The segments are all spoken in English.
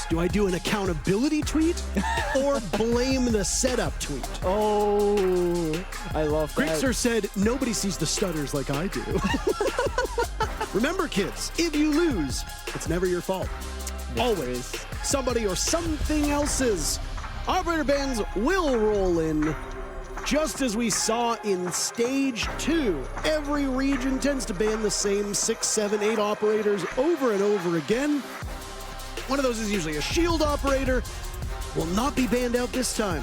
Do I do an accountability tweet or blame the setup tweet? Oh, I love that. Grixer said, nobody sees the stutters like I do. Remember, kids, if you lose, it's never your fault. Always somebody or something else's. Operator bans will roll in. Just as we saw in Stage 2, every region tends to ban the same 6, 7, 8 operators over and over again. One of those is usually a shield operator. Will not be banned out this time.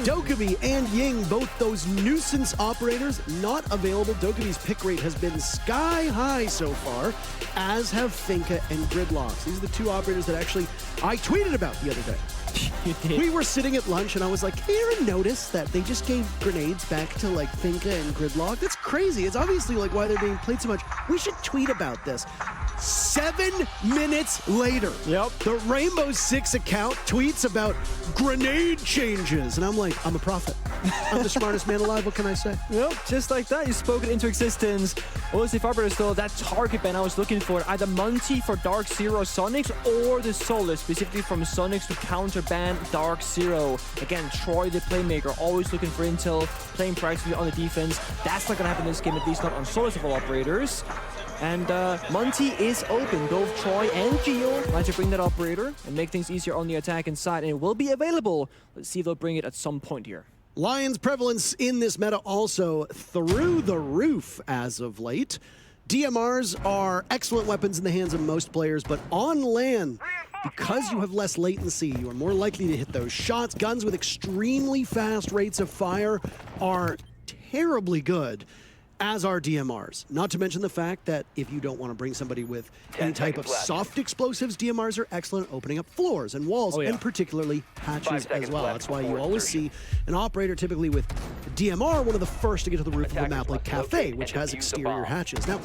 Dokkaebi and Ying, both those nuisance operators, not available. Dokkaebi's pick rate has been sky high so far, as have Finka and Gridlocks. These are the two operators that actually I tweeted about the other day. You did. We were sitting at lunch and I was like, have you ever noticed that they just gave grenades back to like Finka and Gridlock? That's crazy. It's obviously like why they're being played so much. We should tweet about this. 7 minutes later, the Rainbow Six account tweets about grenade changes. And I'm like, I'm a prophet. I'm the smartest man alive. What can I say? Yep, just like that, you spoke it into existence. OSF operators, though, that target ban I was looking for, either Monty for DarkZero Soniqs or the Solar, specifically from Soniqs to counter ban DarkZero. Again, Troy, the playmaker, always looking for intel, playing practically on the defense. That's not going to happen in this game, at least not on Solar's of all operators. And Monty is open. Both Troy and Geo like to bring that operator and make things easier on the attack inside, and it will be available. Let's see if they'll bring it at some point here. Lion's prevalence in this meta also through the roof as of late. DMRs are excellent weapons in the hands of most players, but on LAN, because you have less latency, you are more likely to hit those shots. Guns with extremely fast rates of fire are terribly good, as are DMRs. Not to mention the fact that if you don't want to bring somebody with any type of soft explosives, DMRs are excellent at opening up floors and walls, and particularly hatches as well. That's why you always see an operator typically with DMR, one of the first to get to the roof of a map like Cafe, which has exterior hatches. Now,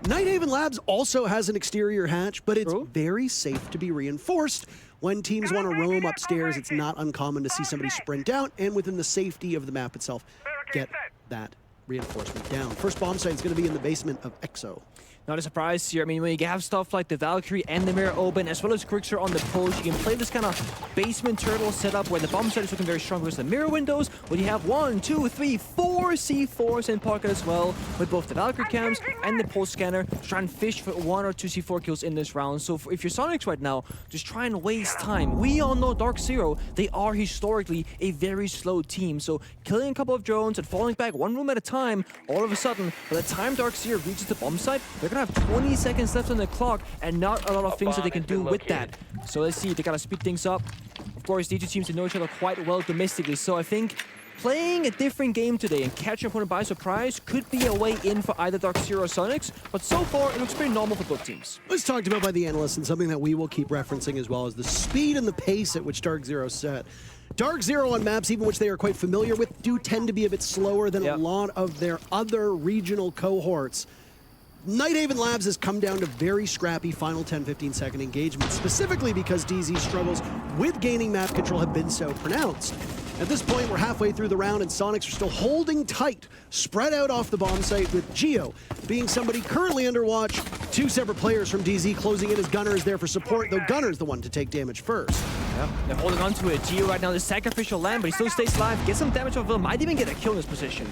Nighthaven Labs also has an exterior hatch, but it's very safe to be reinforced. When teams want to roam upstairs, it's not uncommon to see somebody sprint out and within the safety of the map itself, get that reinforcement down. First bomb site is going to be in the basement of EXO. Not a surprise here. I mean, when you have stuff like the Valkyrie and the Mirror open, as well as Grixer on the push, you can play this kind of basement turtle setup where the bomb site is looking very strong versus the mirror windows, where you have 1, 2, 3, 4 C4s in pocket as well, with both the Valkyrie cams and the pulse scanner, to try and fish for 1 or 2 C4 kills in this round. So if you're Soniqs right now, just try and waste time. We all know DarkZero, they are historically a very slow team, so killing a couple of drones and falling back one room at a time, all of a sudden, by the time DarkZero reaches the bomb site, they're gonna have 20 seconds left on the clock and not a lot of things that they can do with that. So let's see, they gotta speed things up. Of course, these two teams know each other quite well domestically, so I think playing a different game today and catching an opponent by surprise could be a way in for either DarkZero or Soniqs, but so far it looks pretty normal for both teams. It's talked about by the analysts, and something that we will keep referencing as well, is the speed and the pace at which DarkZero set. DarkZero on maps, even which they are quite familiar with, do tend to be a bit slower than a lot of their other regional cohorts. Nighthaven Labs has come down to very scrappy final 10-15 second engagements, specifically because DZ's struggles with gaining map control have been so pronounced. At this point, we're halfway through the round and Soniqs are still holding tight, spread out off the bomb site, with Geo being somebody currently under watch. 2 separate players from DZ closing in as Gunner is there for support, though Gunner's the one to take damage first. Yeah, they're holding on to it. Geo right now, the sacrificial lamb, but he still stays alive, gets some damage off Will, might even get a kill in this position.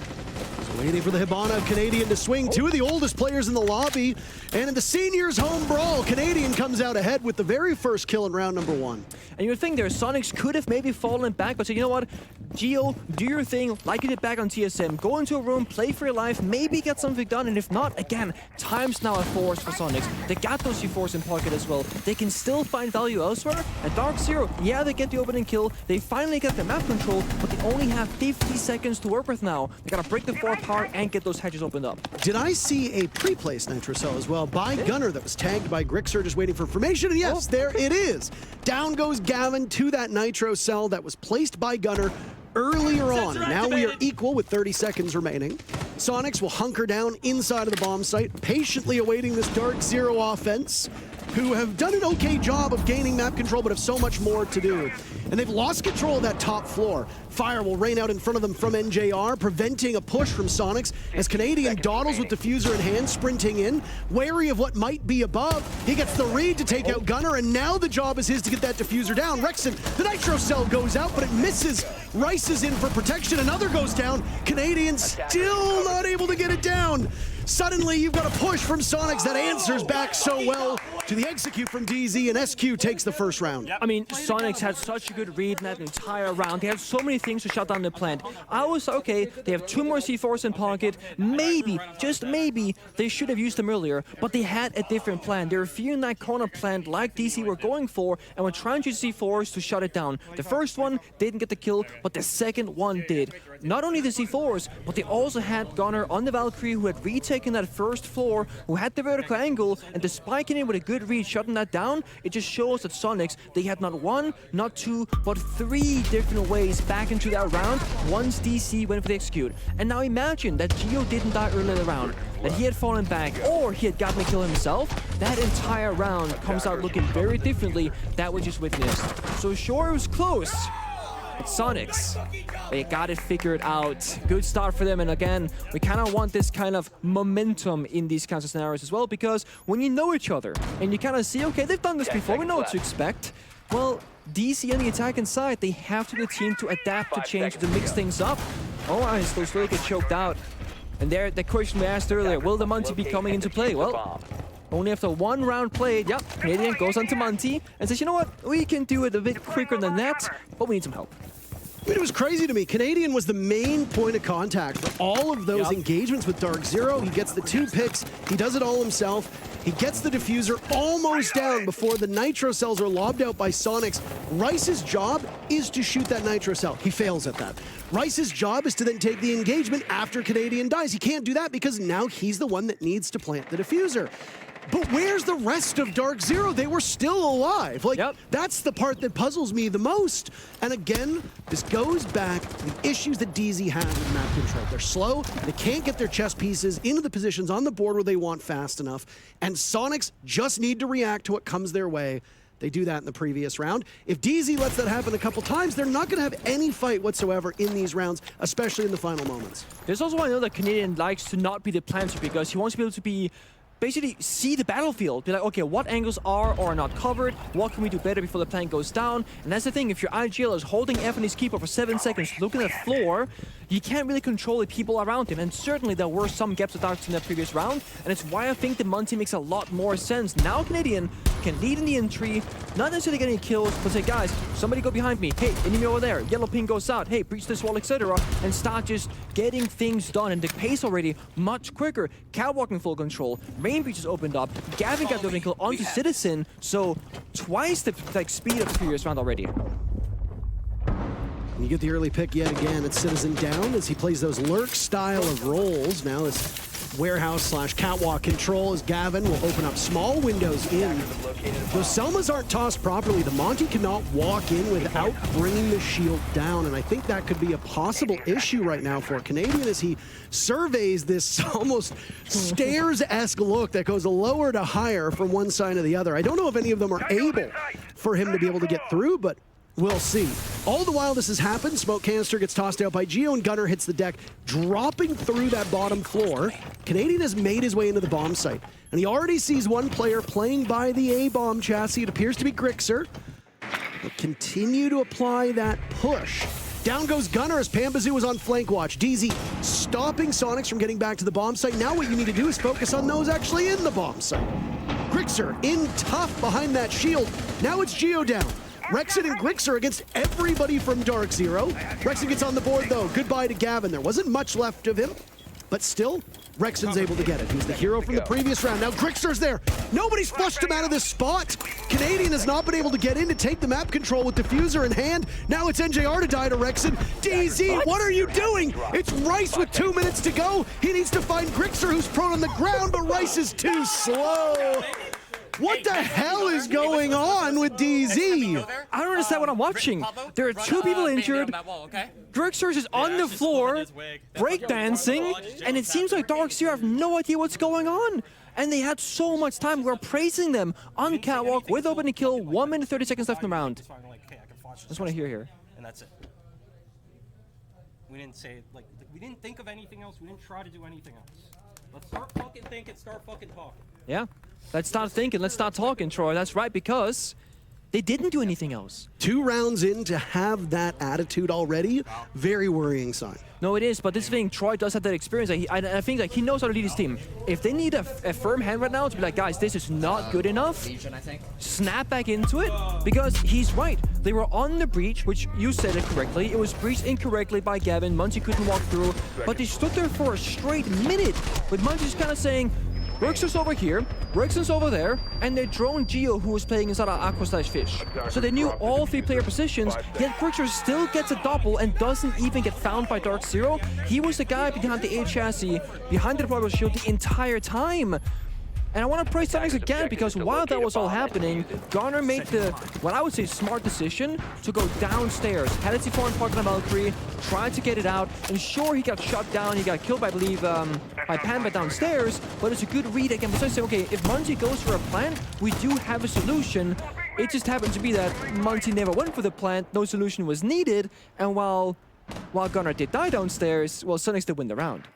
Waiting for the Hibana of Canadian to swing. 2 of the oldest players in the lobby. And in the seniors home brawl, Canadian comes out ahead with the very first kill in round number 1. And you would think their Soniqs could have maybe fallen back, but so you know what? Geo, do your thing like you did back on TSM. Go into a room, play for your life, maybe get something done, and if not, again, time's now a force for Soniqs. They got those C4s in pocket as well. They can still find value elsewhere. And DarkZero, yeah, they get the opening kill. They finally get the map control, but they only have 50 seconds to work with now. They gotta break the 4 apart and get those hatches opened up. Did I see a pre-placed Nitro Cell as well by Gunner that was tagged by Grixer, just waiting for information? And yes, there it is. Down goes Gavin to that Nitro Cell that was placed by Gunner earlier on. And now we are equal with 30 seconds remaining. Soniqs will hunker down inside of the bomb site, patiently awaiting this DarkZero offense. who have done an okay job of gaining map control, but have so much more to do. And they've lost control of that top floor. Fire will rain out in front of them from NJR, preventing a push from Soniqs as Canadian dawdles with diffuser in hand, sprinting in, wary of what might be above. He gets the read to take out Gunner, and now the job is his to get that diffuser down. Rexon, the nitro cell goes out, but it misses. Rice is in for protection, another goes down. Canadian still not able to get it down. Suddenly, you've got a push from Soniqs that answers back so well to the execute from DZ, and SQ takes the first round. I mean, Soniqs had such a good read in that entire round. They had so many things to shut down the plant. I was okay, they have 2 more C4s in pocket. Maybe, just maybe, they should have used them earlier, but they had a different plan. They were fearing that corner plant like DC were going for, and were trying to use C4s to shut it down. The first one didn't get the kill, but the second one did. Not only the C4s, but they also had Gunner on the Valkyrie, who had retaken that first floor, who had the vertical angle, and despite getting with a good read, shutting that down, it just shows that Soniqs, they had not 1, not 2, but 3 different ways back into that round once DC went for the execute. And now imagine that Geo didn't die earlier in the round, that he had fallen back, or he had gotten a kill himself. That entire round comes out looking very differently that we just witnessed. So sure, it was close. But Soniqs, they got it figured out. Good start for them, and again, we kind of want this kind of momentum in these kinds of scenarios as well, because when you know each other, and you kind of see, okay, they've done this before, we know what to expect, well, DC on the attacking side, they have to be a team to adapt, to change, to mix things up. Oh, I still slowly get choked out. And there, the question we asked earlier, will the Monty be coming into play? Well, only after 1 round played, yep, Canadian goes onto Monty and says, you know what, we can do it a bit quicker than that, but we need some help. I mean, it was crazy to me. Canadian was the main point of contact for all of those engagements with DarkZero. He gets the 2 picks, he does it all himself. He gets the diffuser almost down before the nitro cells are lobbed out by Soniqs. Rice's job is to shoot that nitro cell. He fails at that. Rice's job is to then take the engagement after Canadian dies. He can't do that because now he's the one that needs to plant the diffuser. But where's the rest of DarkZero? They were still alive. Like, that's the part that puzzles me the most. And again, this goes back to the issues that DZ has with map control. They're slow, they can't get their chess pieces into the positions on the board where they want fast enough. And Soniqs just need to react to what comes their way. They do that in the previous round. If DZ lets that happen a couple times, they're not going to have any fight whatsoever in these rounds, especially in the final moments. There's also why I know that Canadian likes to not be the planter, because he wants to be able to be basically see the battlefield, be like, okay, what angles are or are not covered, what can we do better before the plant goes down? And that's the thing, if your IGL is holding F on his keeper for 7 seconds, looking at the floor, you can't really control the people around him, and certainly there were some gaps of darks in that previous round, and it's why I think the Monty makes a lot more sense. Now Canadian can lead in the entry, not necessarily getting kills, but say, guys, somebody go behind me, hey, enemy over there, yellow ping goes out, hey, breach this wall, etc., and start just getting things done, and the pace already much quicker. Catwalk in full control, Rain Breach is opened up, Gavin got the kill onto Citizen, so twice the speed of the previous round already. You get the early pick yet again. It's Citizen down as he plays those lurk style of roles. Now this warehouse/catwalk control as Gavin will open up small windows in. Those Selmas aren't tossed properly. The Monty cannot walk in without bringing the shield down, and I think that could be a possible issue right now for Canadian as he surveys this almost stairs-esque look that goes lower to higher from one side to the other. I don't know if any of them are able for him to be able to get through, but we'll see. All the while this has happened, smoke canister gets tossed out by Geo and Gunner hits the deck, dropping through that bottom floor. Canadian has made his way into the bomb site, and he already sees one player playing by the A-bomb chassis. It appears to be Grixer. He'll continue to apply that push. Down goes Gunner as Pambazoo is on flank watch. DZ stopping Soniqs from getting back to the bomb site. Now what you need to do is focus on those actually in the bomb site. Grixer in tough behind that shield. Now it's Geo down. Rexon and Grixer against everybody from DarkZero. Rexon gets on the board though. Goodbye to Gavin. There wasn't much left of him, but still, Rexon's able to get it. He's the hero from the previous round. Now Grixer's there. Nobody's flushed him out of this spot. Canadian has not been able to get in to take the map control with diffuser in hand. Now it's NJR to die to Rexon. DZ, what are you doing? It's Rice with 2 minutes to go. He needs to find Grixer, who's prone on the ground, but Rice is too slow. What the hell is going on with DZ? I don't understand what I'm watching. There are 2 people injured. Grixer is on the floor, breakdancing, and it seems like DarkZero have no idea what's going on. and they had so much time. We're praising them on catwalk with opening kill, 1 minute 30 seconds left in the round. That's what I hear here. And that's it. We didn't say, like, we didn't think of anything else. We didn't try to do anything else. Let's start fucking thinking, start fucking talking. Yeah, let's start thinking, let's start talking, Troy. That's right, because they didn't do anything else. 2 rounds in to have that attitude already, very worrying sign. No, it is, but this thing, Troy does have that experience. I think like he knows how to lead his team. If they need a firm hand right now to be like, guys, this is not good enough, snap back into it, because he's right. They were on the breach, which you said it correctly. It was breached incorrectly by Gavin. Munchie couldn't walk through, but they stood there for a straight minute, with Munchie just kind of saying, Rixer's over here, Rixon's over there, and they droned Geo, who was playing inside our Aqua/Fish. So they knew all 3 player positions, yet Rixer still gets a double and doesn't even get found by DarkZero. He was the guy behind the A chassis, behind the deployable shield the entire time. And I want to praise Soniqs again, because while that was all happening, Garner made the, what I would say, smart decision to go downstairs. Had a C4 and parked on Valkyrie, tried to get it out, and sure, he got shot down. He got killed by, I believe, by Panda downstairs, but it's a good read again. Besides saying, okay, if Munchie goes for a plant, we do have a solution. It just happened to be that Munchie never went for the plant, no solution was needed, and while Garner did die downstairs, well, Soniqs did win the round.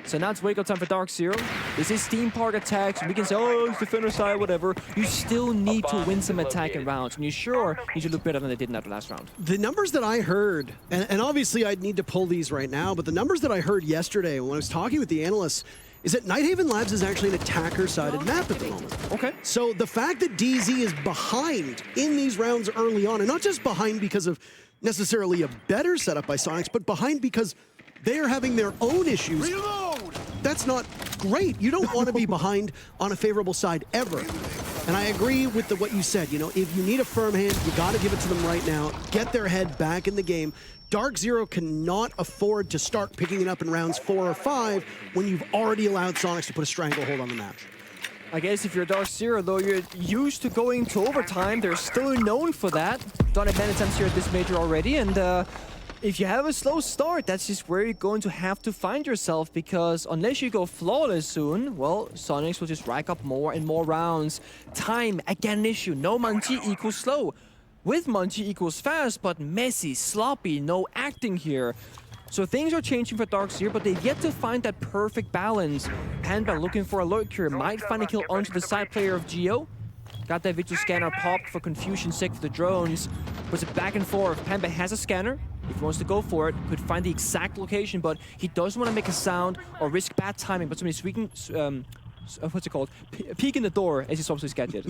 So now it's wake-up time for DarkZero. This is Steam Park attacks, and we can say, oh, it's defender side, whatever. You still need to win some attacking rounds, and you sure need to look better than they did in that last round. The numbers that I heard, and obviously I'd need to pull these right now, but the numbers that I heard yesterday when I was talking with the analysts is that Nighthaven Labs is actually an attacker-sided map at the moment. Okay. So the fact that DZ is behind in these rounds early on, and not just behind because of necessarily a better setup by Soniqs, but behind because they are having their own issues. Reload! That's not great. You don't want to be behind on a favorable side ever. And I agree with what you said. You know, if you need a firm hand, you got to give it to them right now. Get their head back in the game. DarkZero cannot afford to start picking it up in rounds 4 or 5 when you've already allowed Soniqs to put a stranglehold on the match. I guess if you're DarkZero, though, you're used to going to overtime. They're still known for that. Done it many times here at this major already, and if you have a slow start, that's just where you're going to have to find yourself, because unless you go flawless soon, well, Soniqs will just rack up more and more rounds. Time, again, an issue. No Munchie equals slow. With Munchie equals fast, but messy, sloppy, no acting here. So things are changing for DarkZero, but they've yet to find that perfect balance. Panda looking for a lurker, might find a kill onto the side player of Geo. Got that visual scanner popped for confusion's sake for the drones. But it's back and forth. Panda has a scanner. If he wants to go for it, could find the exact location, but he doesn't want to make a sound or risk bad timing. But somebody's squeaking, what's it called? Peek in the door as he swaps his gadget.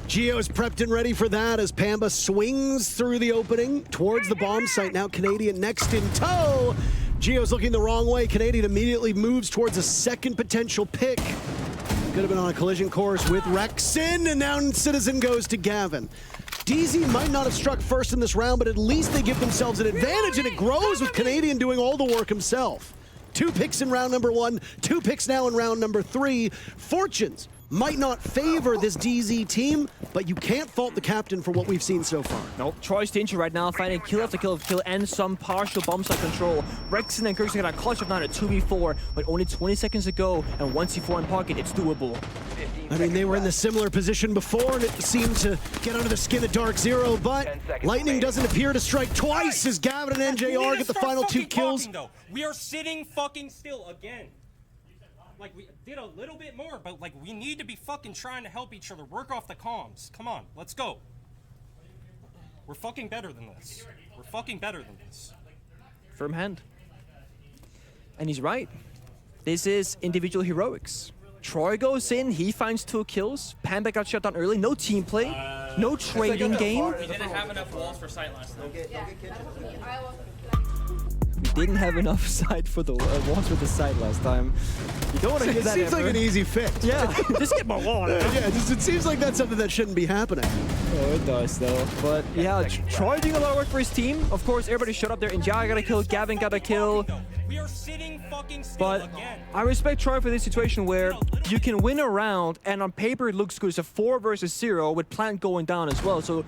Geo's prepped and ready for that as Pamba swings through the opening towards the bomb site. Now Canadian next in tow. Geo's looking the wrong way. Canadian immediately moves towards a second potential pick. Could have been on a collision course with Rexin, and now Citizen goes to Gavin. DZ might not have struck first in this round, but at least they give themselves an advantage, and it grows with Canadian doing all the work himself. 2 picks in round number 1, 2 picks now in round number 3. Fortunes might not favor this DZ team, but you can't fault the captain for what we've seen so far. Nope, Troy's danger right now, finding kill after kill after kill and some partial bomb site control. Rexon and Kirsten got a clutch of 9 at 2v4, but only 20 seconds to go, and 1 C4 in pocket, it's doable. I mean, they were in the similar position before, and it seemed to get under the skin of DarkZero, but lightning doesn't appear to strike twice as Gavin and NJR get the final 2 kills. We are sitting fucking still again. Like, we did a little bit more, but, like, we need to be fucking trying to help each other. Work off the comms. Come on, let's go. We're fucking better than this. We're fucking better than this. Firm hand. And he's right. This is individual heroics. Troy goes in, he finds 2 kills. Panda got shut down early, no team play, no trading game. We didn't have enough walls for sight last time. We didn't have enough sight for the walls with the sight last time. You don't want to hear that. It seems like an easy fix. Yeah, just get my wall. Yeah, it seems like that's something that shouldn't be happening. Oh, it does though. But yeah, Troy doing a lot of work for his team. Of course, everybody shut up there. Njai got a kill, Gavin got a kill. We are sitting fucking still But again. I respect Troy for this situation where you can win a round, and on paper it looks good. It's a 4 versus 0 with plant going down as well. So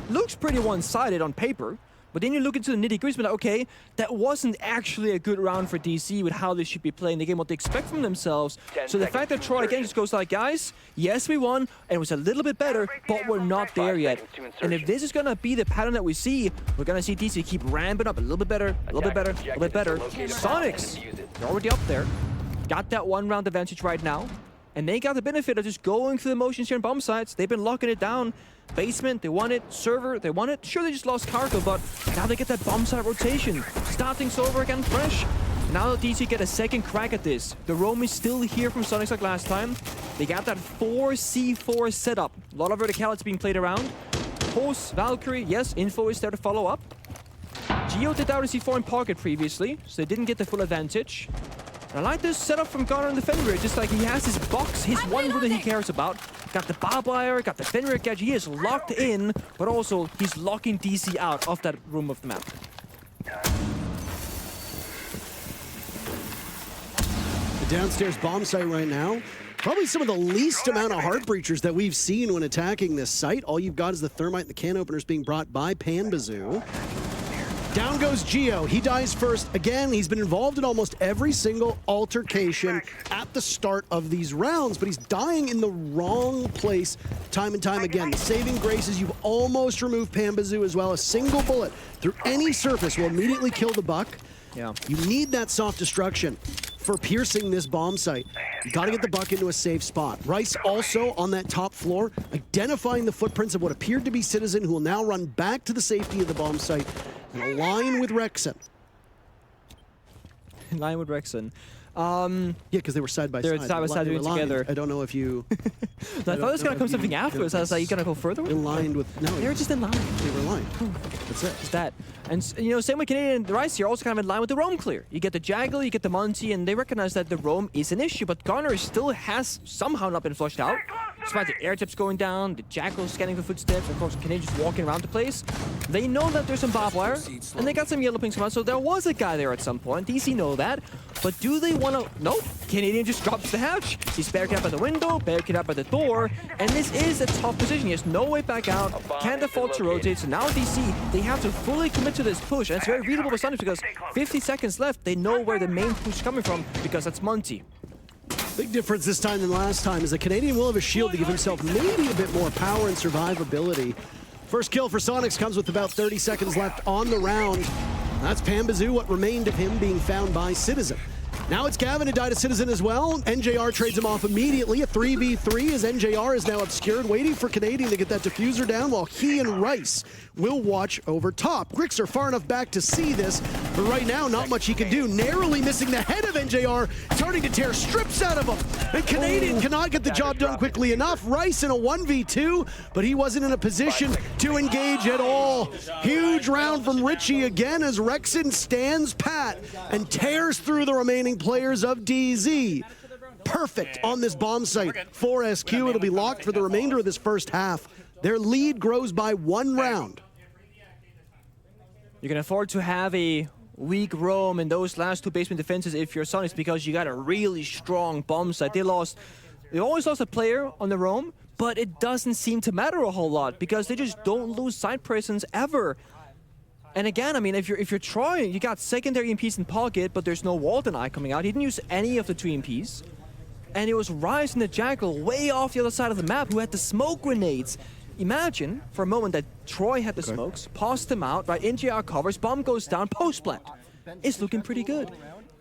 looks pretty one-sided on paper. But then you look into the nitty-gritty, like, okay, that wasn't actually a good round for DC with how they should be playing the game, what they expect from themselves. So the fact that Troy again just goes like, guys, yes, we won, and it was a little bit better, but we're not there yet. And if this is going to be the pattern that we see, we're going to see DC keep ramping up a little bit better, a little bit better, a little bit better. Soniqs, they're already up there. Got that one round advantage right now. And they got the benefit of just going through the motions here in bomb sites. They've been locking it down. Basement, they won it. Server, they won it. Sure, they just lost cargo, but now they get that bomb site rotation. Start things over again fresh. Now that DC get a second crack at this. The roam is still here from Soniqs like last time. They got that 4C4 setup. A lot of verticality being played around. Pulse, Valkyrie, yes, info is there to follow up. Geo did out a C4 in pocket previously, so they didn't get the full advantage. I like this setup from Gunnar and the Fenrir, just like he has his box, his one room that he cares about. Got the barbed wire, got the Fenrir gadget, he is locked in, but also he's locking DC out of that room of the map. The downstairs bomb site right now, probably some of the least amount of heart breachers that we've seen when attacking this site. All you've got is the thermite and the can openers being brought by Panbazoo. Down goes Geo. He dies first. Again, he's been involved in almost every single altercation at the start of these rounds, but he's dying in the wrong place time and time again. The saving grace is you've almost removed Panbazoo as well. A single bullet through any surface will immediately kill the buck. Yeah. You need that soft destruction for piercing this bomb site. You gotta get the buck into a safe spot. Rice also on that top floor, identifying the footprints of what appeared to be Citizen, who will now run back to the safety of the bomb site and align with Rexon. In line with Rexon. Yeah, because they were side by They're side. side by side doing together. I don't know if you... I thought it was going to come something afterwards. I was like, you going to go further with it? In line with... No, They were just in line. they were aligned. That's it. Just that. And, you know, same with Canadian, the Rice here, also kind of in line with the roam clear. You get the Jaggle, you get the Monty, and they recognize that the roam is an issue, but Garner still has somehow not been flushed out. Despite the air tips going down, the Jackal scanning for footsteps, and of course Canadian just walking around the place. They know that there's some barbed wire, and they got some yellow pings come out, so there was a guy there at some point. DC know that, but do they want to... Nope. Canadian just drops the hatch. He's barricaded up at the window, barricaded up at the door, and this is a tough position. He has no way back out, can't afford to rotate, so now DC, they have to fully commit to this push, and it's very readable for Soniqs because 50 seconds left, they know where the main push is coming from, because that's Monty. Big difference this time than last time is the Canadian will have a shield to give himself maybe a bit more power and survivability. First kill for Soniqs comes with about 30 seconds left on the round. That's Panbazoo, what remained of him being found by Citizen. Now it's Gavin who died a Citizen as well. NJR trades him off immediately. A 3v3 as NJR is now obscured, waiting for Canadian to get that diffuser down while he and Rice will watch over top. Grix are far enough back to see this, but right now not much he can do. Narrowly missing the head of NJR, starting to tear strips out of him. And Canadian cannot get the job done quickly enough. Rice in a 1v2, but he wasn't in a position to engage at all. Huge round from Richie again as Rexon stands pat and tears through the remaining players of DZ. Perfect on this bomb site for SQ. It'll be locked for the remainder of this first half. Their lead grows by 1 round. You can afford to have a weak roam in those last 2 basement defenses if you're Soniqs, because you got a really strong bomb site. They always lost a player on the roam, but it doesn't seem to matter a whole lot because they just don't lose side presence ever. And again, I mean, if you're trying, you got secondary EMPs in pocket, but there's no Walden Eye coming out. He didn't use any of the 2 EMPs. And it was Rice and the Jackal way off the other side of the map who had the smoke grenades. Imagine for a moment that Troy had the smokes, paused them out, right, NJR covers, bomb goes down, post plant. It's looking pretty good.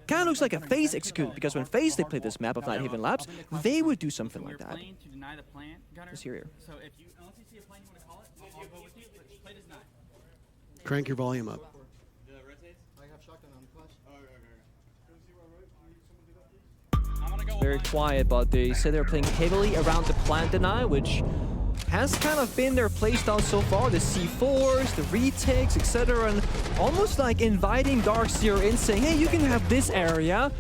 Kind of looks like a FaZe execute, because when FaZe they played this map of Night Haven Labs, they would do something like that. Let's hear here. Crank your volume up. It's very quiet, but they said they're playing heavily around the plant deny, which has kind of been their playstyle so far. The C4s, the retakes, etc. And almost like inviting DarkZero in, saying, hey, you can have this area,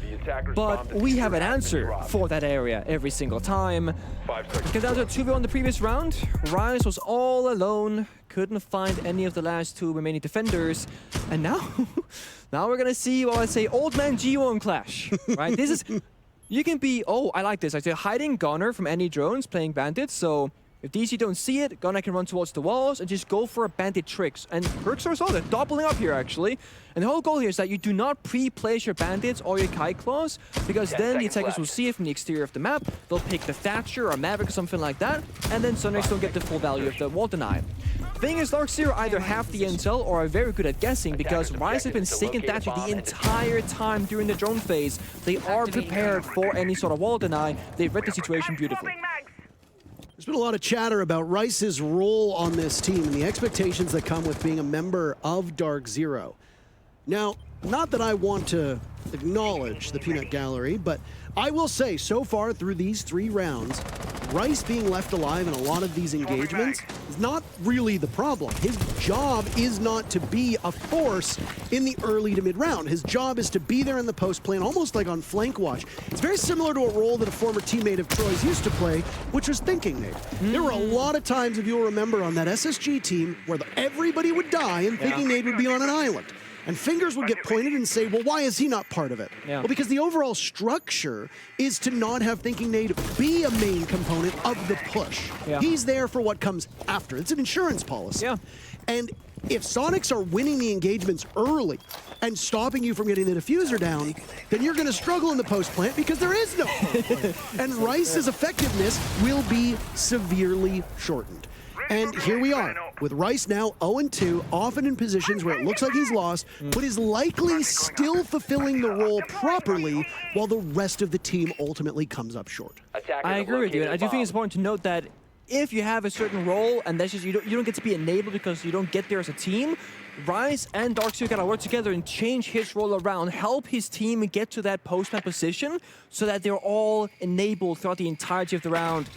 but we have an answer for that area every single time. Because that was a 2v1 the previous round. Rise was all alone, couldn't find any of the last 2 remaining defenders. And now, now we're gonna see, well, I say, old man G1 clash, right? This is, you can be, oh, I like this. I say hiding Gunner from any drones playing bandits, so If DC don't see it, Gunnar can run towards the walls and just go for a bandit tricks. And Krixor as well, they're doubling up here actually. And the whole goal here is that you do not pre-place your bandits or your kite claws, because then the attackers will see it from the exterior of the map. They'll pick the Thatcher or Maverick or something like that, and then Soniqs don't get the full value of the wall deny. The thing is, DarkZero either have the intel or are very good at guessing, because Rise has been sticking Thatcher the entire time during the drone phase. They are prepared for any sort of wall deny. They've read the situation beautifully. There's been a lot of chatter about Rice's role on this team and the expectations that come with being a member of DarkZero. Now, not that I want to acknowledge the peanut gallery, but I will say so far through these 3 rounds, Rice being left alive in a lot of these engagements is not really the problem. His job is not to be a force in the early to mid round. His job is to be there in the post plane, almost like on flank watch. It's very similar to a role that a former teammate of Troy's used to play, which was thinking nade. There were a lot of times, if you'll remember, on that SSG team where everybody would die and thinking nade would be on an island. And fingers would get pointed and say, well, why is he not part of it? Yeah. Well, because the overall structure is to not have thinking nade be a main component of the push. Yeah. He's there for what comes after. It's an insurance policy. Yeah. And if Soniqs are winning the engagements early and stopping you from getting the diffuser down, then you're going to struggle in the post plant because there is no post plant. And Rice's effectiveness will be severely shortened. And here we are, with Rice now 0-2, often in positions where it looks like he's lost, but is likely still fulfilling the role properly, while the rest of the team ultimately comes up short. I agree with you, and I do think it's important to note that if you have a certain role, and that's just you don't get to be enabled because you don't get there as a team, Rise and DarkZero gotta work together and change his role around, help his team get to that post-man position so that they're all enabled throughout the entirety of the round.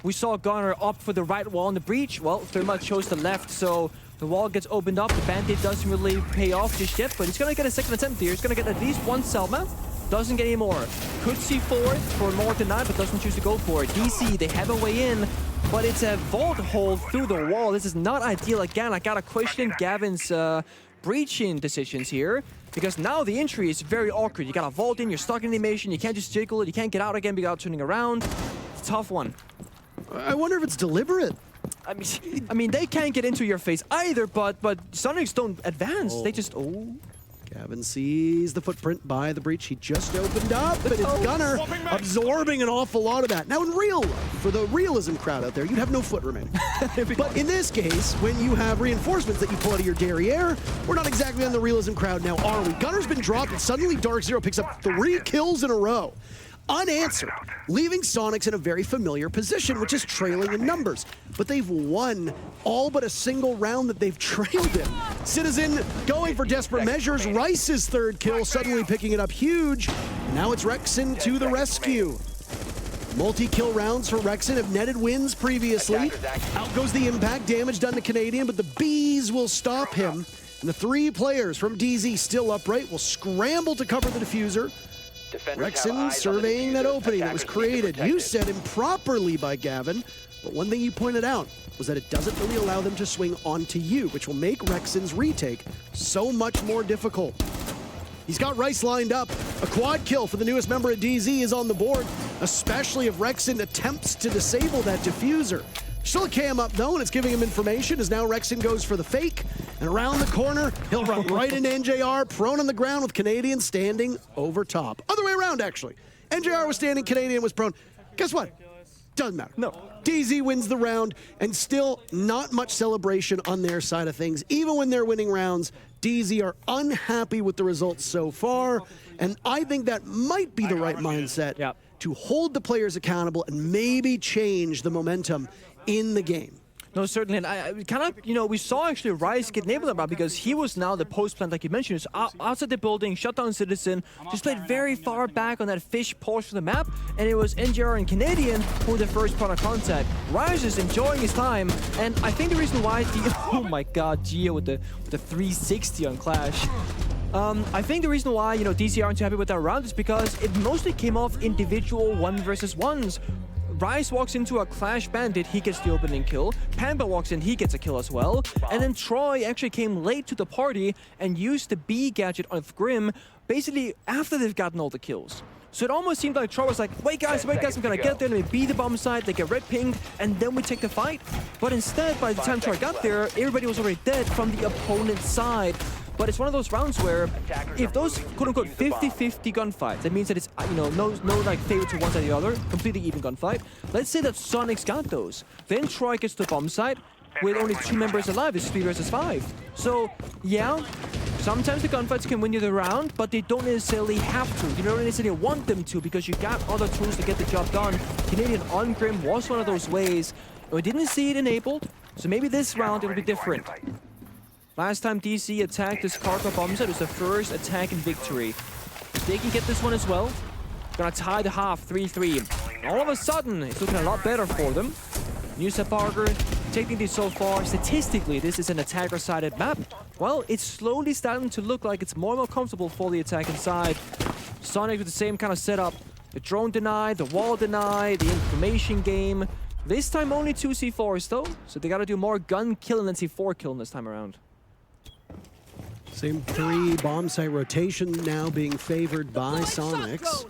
We saw Gunnar opt for the right wall in the breach. Well, Therma chose the left, so the wall gets opened up. The bandit doesn't really pay off just yet, but he's gonna get a second attempt here. He's gonna get at least 1 Selma. Doesn't get any more. Could see forward for more than 9, but doesn't choose to go for it. DC, they have a way in, but it's a vault hole through the wall. This is not ideal. Again, I gotta question Gavin's breaching decisions here, because now the entry is very awkward. You gotta vault in, you're stuck in animation, you can't just jiggle it, you can't get out again without turning around. It's a tough one. I wonder if it's deliberate. I mean, they can't get into your face either, but Soniqs don't advance. They just, Gavin sees the footprint by the breach he just opened up, and it's Gunnar absorbing an awful lot of that. Now, in real life, for the realism crowd out there, you'd have no foot remaining. But in this case, when you have reinforcements that you pull out of your derriere, we're not exactly on the realism crowd now, are we? Gunnar's been dropped, and suddenly DarkZero picks up 3 kills in a row. Unanswered, leaving Soniqs in a very familiar position, which is trailing in numbers. But they've won all but a single round that they've trailed in. Citizen going for desperate measures. Rice's 3rd kill, suddenly picking it up huge. Now it's Rexon to the rescue. Multi-kill rounds for Rexon have netted wins previously. Out goes the impact, damage done to Canadian, but the bees will stop him. And the 3 players from DZ still upright will scramble to cover the diffuser. Rexon surveying that opening that was created. You said improperly by Gavin, but one thing you pointed out was that it doesn't really allow them to swing onto you, which will make Rexon's retake so much more difficult. He's got Rice lined up. A quad kill for the newest member of DZ is on the board, especially if Rexon attempts to disable that diffuser. Still a cam up though, and it's giving him information as now Rexon goes for the fake. And around the corner, he'll run right into NJR, prone on the ground with Canadian standing over top. Other way around, actually. NJR was standing, Canadian was prone. Guess what? Doesn't matter. No. DZ wins the round, and still not much celebration on their side of things. Even when they're winning rounds, DZ are unhappy with the results so far, and I think that might be the right mindset to hold the players accountable and maybe change the momentum in the game. No, certainly, and I kind of, you know, we saw actually Rice get enabled about because he was now the post plant, like you mentioned, outside the building, shut down Citizen, just played very far back on that fish portion of the map, and it was NJR and Canadian who were the first point of contact. Rice is enjoying his time, and I think the reason why oh my god, Gio with the 360 on Clash. I think the reason why, you know, DC aren't too happy with that round is because it mostly came off individual 1v1s. Rice walks into a Clash Bandit, he gets the opening kill. Pamba walks in, he gets a kill as well. And then Troy actually came late to the party and used the B gadget of Grim basically after they've gotten all the kills. So it almost seemed like Troy was like, wait guys, I'm gonna get there, let me be the bomb side, they get red pinged, and then we take the fight. But instead, by the time Troy got there, everybody was already dead from the opponent's side. But it's one of those rounds where if those quote-unquote 50-50 gunfights, that means that it's, you know, no like favor to one side or the other, completely even gunfight. Let's say that Soniqs got those. Then Troy gets to the bomb side with only 2 members alive. It's 3 versus 5. So, yeah, sometimes the gunfights can win you the round, but they don't necessarily have to. You don't necessarily want them to because you got other tools to get the job done. Canadian on Grim was one of those ways. We didn't see it enabled, so maybe this round it'll be different. Last time DC attacked this cargo bomb set, it was the first attack in victory. If they can get this one as well, gonna tie the half 3-3. All of a sudden, it's looking a lot better for them. Newsap Barger, technically so far, statistically, this is an attacker-sided map. Well, it's slowly starting to look like it's more and more comfortable for the attacking side. Sonic with the same kind of setup. The drone denied, the wall denied, the information game. This time only 2 C4s though, so they gotta do more gun killing than C4 killing this time around. Same 3 bomb site rotation now being favored by Soniqs.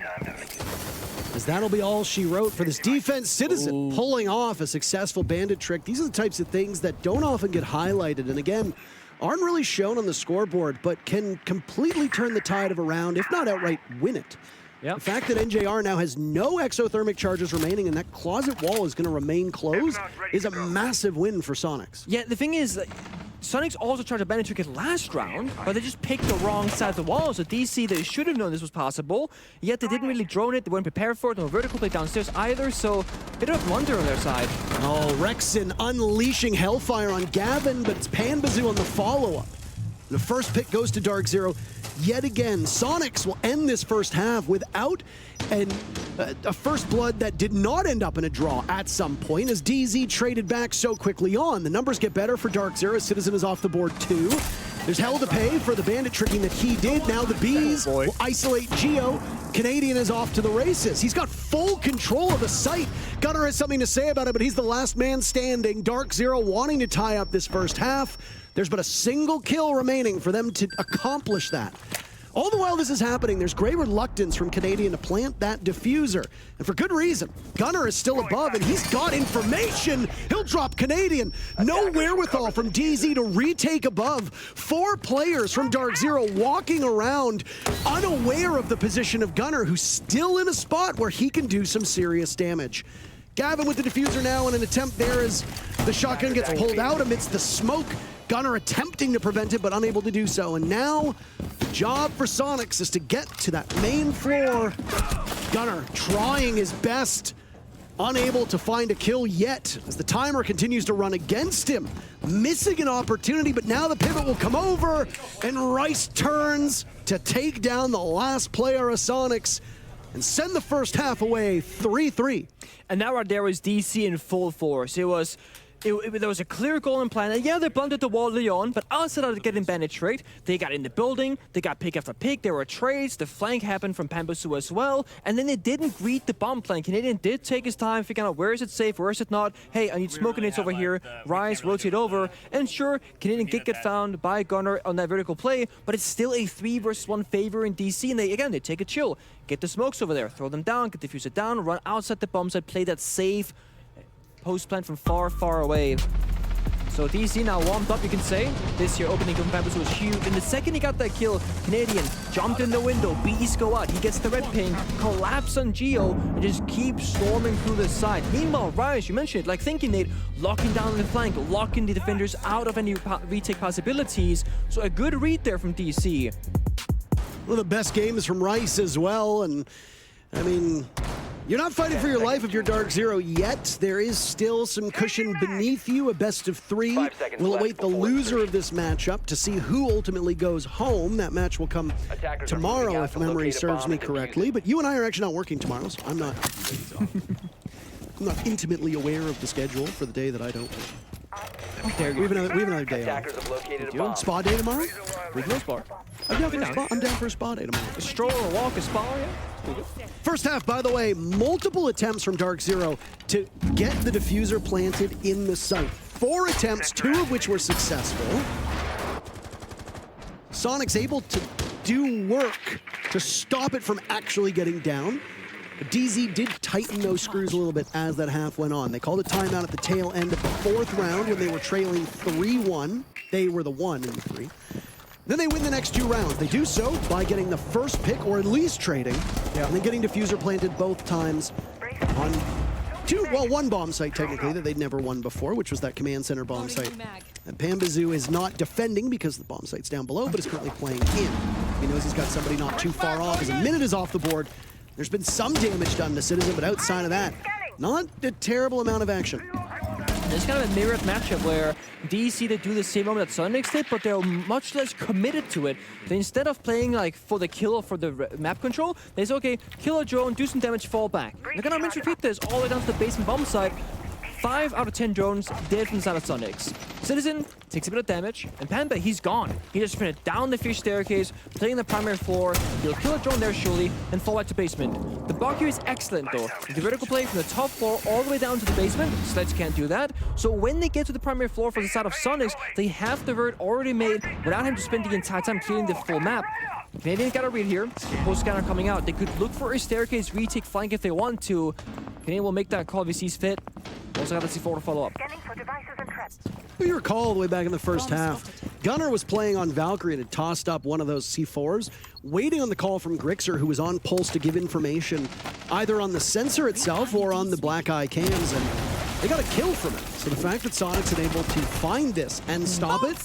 As that'll be all she wrote for this defense. Citizen pulling off a successful bandit trick. These are the types of things that don't often get highlighted, and again, aren't really shown on the scoreboard, but can completely turn the tide of a round, if not outright win it. Yep. The fact that NJR now has no exothermic charges remaining and that closet wall is going to remain closed is a massive win for Soniqs. Yeah, the thing is, Soniqs also tried to bandit trick it last round, but they just picked the wrong side of the wall. So DC, they should have known this was possible, yet they didn't really drone it. They weren't prepared for it. No vertical play downstairs either. So a bit of a blunder on their side. Oh, Rexon unleashing Hellfire on Gavin, but it's Panbazoo on the follow-up. The first pick goes to DarkZero. Yet again, Soniqs will end this first half without a first blood that did not end up in a draw at some point, as DZ traded back so quickly on. The numbers get better for DarkZero. Citizen is off the board too. There's hell to pay for the bandit tricking that he did. Now the Bees will isolate Geo. Canadian is off to the races. He's got full control of the site. Gunnar has something to say about it, but he's the last man standing. DarkZero wanting to tie up this first half. There's but a single kill remaining for them to accomplish that. All the while this is happening, there's great reluctance from Canadian to plant that diffuser. And for good reason. Gunnar is still above and he's got information. He'll drop Canadian. No wherewithal from DZ to retake above. 4 players from DarkZero walking around unaware of the position of Gunnar, who's still in a spot where he can do some serious damage. Gavin with the diffuser now in an attempt there as the shotgun gets pulled out amidst the smoke. Gunnar attempting to prevent it, but unable to do so. And now, the job for Soniqs is to get to that main floor. Gunnar trying his best, unable to find a kill yet, as the timer continues to run against him. Missing an opportunity, but now the pivot will come over, and Rice turns to take down the last player of Soniqs and send the first half away 3-3. And now right there was DC in full force. There was a clear goal and plan, and yeah, they blundered the wall early on, but outside of getting bandit tricked, they got in the building, they got pick after pick, there were trades, the flank happened from Panbazoo as well, and then they didn't read the bomb plan. Canadian did take his time figuring out where is it safe, where is it not. Hey, I need smoke grenades over here. Rise, rotate over, and sure, Canadian did get found by Gunnar on that vertical play, but it's still a 3 versus 1 favor in DC, and they take a chill. Get the smokes over there, throw them down, get the diffuser down, run outside the bomb site, play that safe post plant from far, far away. So DC now warmed up, you can say. This here opening from Panbazoo was huge. And the second he got that kill, Canadian jumped in the window, Bees go out, he gets the red ping, collapse on Geo, and just keeps storming through the side. Meanwhile, Rice, you mentioned it, like thinking Nate, locking down the flank, locking the defenders out of any retake possibilities. So a good read there from DC. One of the best games from Rice as well, and I mean, you're not fighting for your life if you're DarkZero yet. There is still some cushion beneath you. A best of 3 will await the loser of this matchup to see who ultimately goes home. That match will come tomorrow, if memory serves me correctly. But you and I are actually not working tomorrow, so I'm not intimately aware of the schedule for the day that I don't work. We have another day off. Spa day tomorrow? Regional spa. I'm down for a spa day tomorrow. A stroll or walk, a spa, yeah? First half, by the way, multiple attempts from DarkZero to get the diffuser planted in the site. 4 attempts, 2 of which were successful. Soniqs able to do work to stop it from actually getting down. But DZ did tighten those screws a little bit as that half went on. They called a timeout at the tail end of the 4th round when they were trailing 3-1. They were the 1 in the 3. Then they win the next 2 rounds. They do so by getting the first pick, or at least trading, and then getting diffuser planted both times on one bomb site technically that they'd never won before, which was that command center bomb site. And Pambazoo is not defending because the bomb site's down below, but is currently playing in. He knows he's got somebody not too far off as a minute is off the board. There's been some damage done to Citizen, but outside of that, not a terrible amount of action. It's kind of a mirrored matchup where DC, they do the same moment that Soniqs did, but they're much less committed to it. They, instead of playing like for the kill or for the map control, they say, okay, kill a drone, do some damage, fall back. They're gonna mince repeat this all the way down to the basement bomb site. 5 out of 10 drones dead from the side of Soniqs. Citizen takes a bit of damage, and Panda, he's gone. He just finished down the fish staircase, playing the primary floor. He'll kill a drone there surely, and fall back to basement. The block here is excellent though. The vertical play from the top floor all the way down to the basement. Sledge can't do that. So when they get to the primary floor for the side of Soniqs, they have the vert already made without him to spend the entire time clearing the full map. Canadian's got a read here. Post scanner coming out. They could look for a staircase retake flank if they want to. Canadian will make that call if he sees fit. Also got the C4 to follow up. You recall all the way back in the first half, Gunnar was playing on Valkyrie and had tossed up one of those C4s, waiting on the call from Grixer, who was on pulse to give information either on the sensor itself or on the black eye cams, and they got a kill from it. So the fact that Soniqs is able to find this and stop it,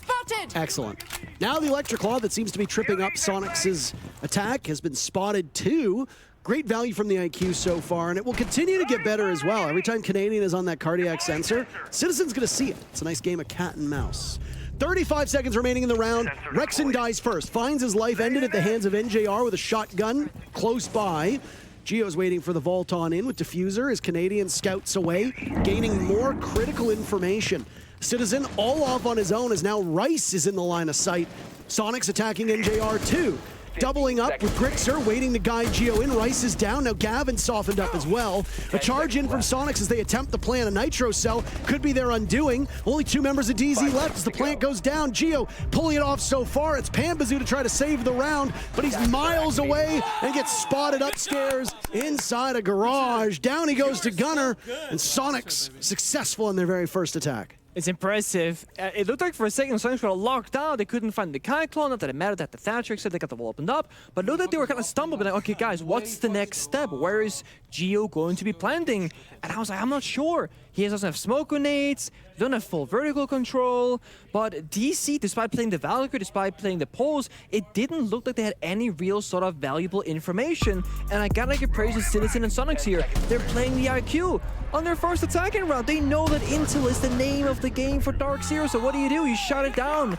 excellent. Now the Electric Claw that seems to be tripping up Soniqs' attack has been spotted too. Great value from the IQ so far, and it will continue to get better as well. Every time Canadian is on that cardiac sensor, Citizen's gonna see it. It's a nice game of cat and mouse. 35 seconds remaining in the round. Rexon dies first, finds his life ended at the hands of NJR with a shotgun close by. Gio's waiting for the vault on in with diffuser as Canadian scouts away, gaining more critical information. Citizen all off on his own as now Rice is in the line of sight. Soniqs attacking NJR too. Doubling up with Grixer, waiting to guide Gio in. Rice is down. Now Gavin softened up as well. A charge in from Soniqs as they attempt the plant. A nitro cell could be their undoing. Only 2 members of DZ left as the plant goes down. Gio pulling it off so far. It's Pambazoo to try to save the round, but he's miles away and gets spotted upstairs inside a garage. Down he goes to Gunnar, and Soniqs successful in their very first attack. It's impressive. It looked like for a second Soniqs were locked down. They couldn't find the Kyclone. Not that it mattered that the Thatcher said they got the wall opened up. But looked like they were kind of stumbled. Like, okay, guys, what's the next step? Where is Gio going to be planting? And I was like, I'm not sure. He doesn't have smoke grenades. They don't have full vertical control. But DC, despite playing the Valkyrie, despite playing the Pulse, it didn't look like they had any real sort of valuable information. And I gotta give praise to Citizen and Soniqs here. They're playing the IQ on their first attacking round. They know that Intel is the name of the game for DarkZero. So what do? You shut it down.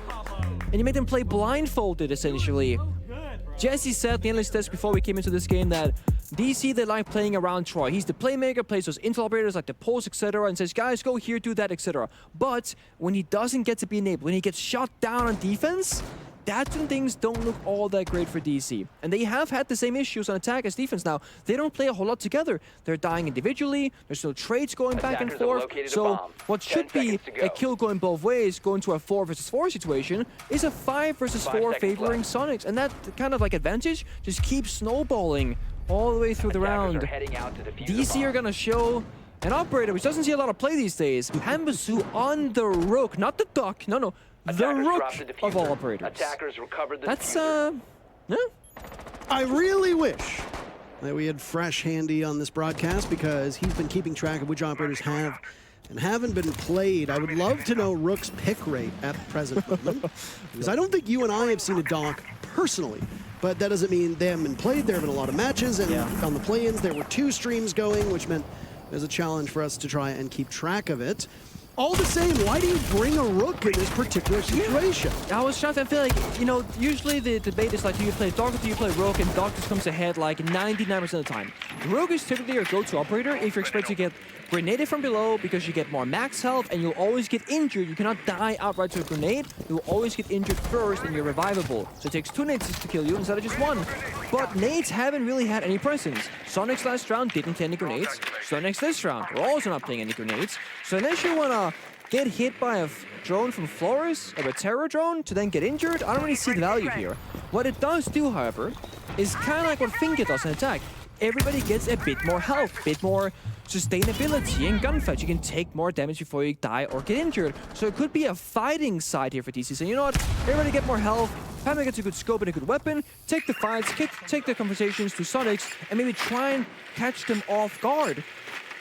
And you make them play blindfolded, essentially. Jesse said at the analyst desk before we came into this game that DC, they like playing around Troy. He's the playmaker, plays those intel operators like the Pulse, etc., and says, guys, go here, do that, etc. But when he doesn't get to be enabled, when he gets shut down on defense, that's when things don't look all that great for DC. And they have had the same issues on attack as defense now. They don't play a whole lot together. They're dying individually. There's no trades going back and forth. So what should be a kill going both ways, going to a 4 versus 4 situation, is a 5 versus 4 favoring Soniqs. And that kind of like advantage just keeps snowballing all the way through the round. DC are gonna show an operator, which doesn't see a lot of play these days. Pambazoo on the Rook, not the Duck, no. The Rook of all operators. That's, yeah. I really wish that we had Fresh handy on this broadcast because he's been keeping track of which operators have and haven't been played. I would love to know Rook's pick rate at the present moment because I don't think you and I have seen a Doc personally, but that doesn't mean they haven't been played. There have been a lot of matches, and on the play-ins there were 2 streams going, which meant there's a challenge for us to try and keep track of it. All the same, why do you bring a Rook in this particular situation? I was trying to feel like, you know, usually the debate is like, do you play Doc or do you play Rook? And Doc just comes ahead like 99% of the time. Rook is typically your go-to operator if you're expected to get grenaded from below because you get more max health and you'll always get injured. You cannot die outright to a grenade. You'll always get injured first and you're revivable. So it takes 2 nades to kill you instead of just 1. But nades haven't really had any presence. Soniqs last round didn't play any grenades. Soniqs this round, we're also not playing any grenades. So unless you want to get hit by a drone from Flores, or a terror drone, to then get injured. I don't really see the value here. What it does do, however, is kind of like what Finger does in attack. Everybody gets a bit more health, bit more sustainability in gunfights. You can take more damage before you die or get injured. So it could be a fighting side here for DC. So you know what? Everybody get more health. Pamela gets a good scope and a good weapon. Take the fights, take the conversations to Soniqs, and maybe try and catch them off guard.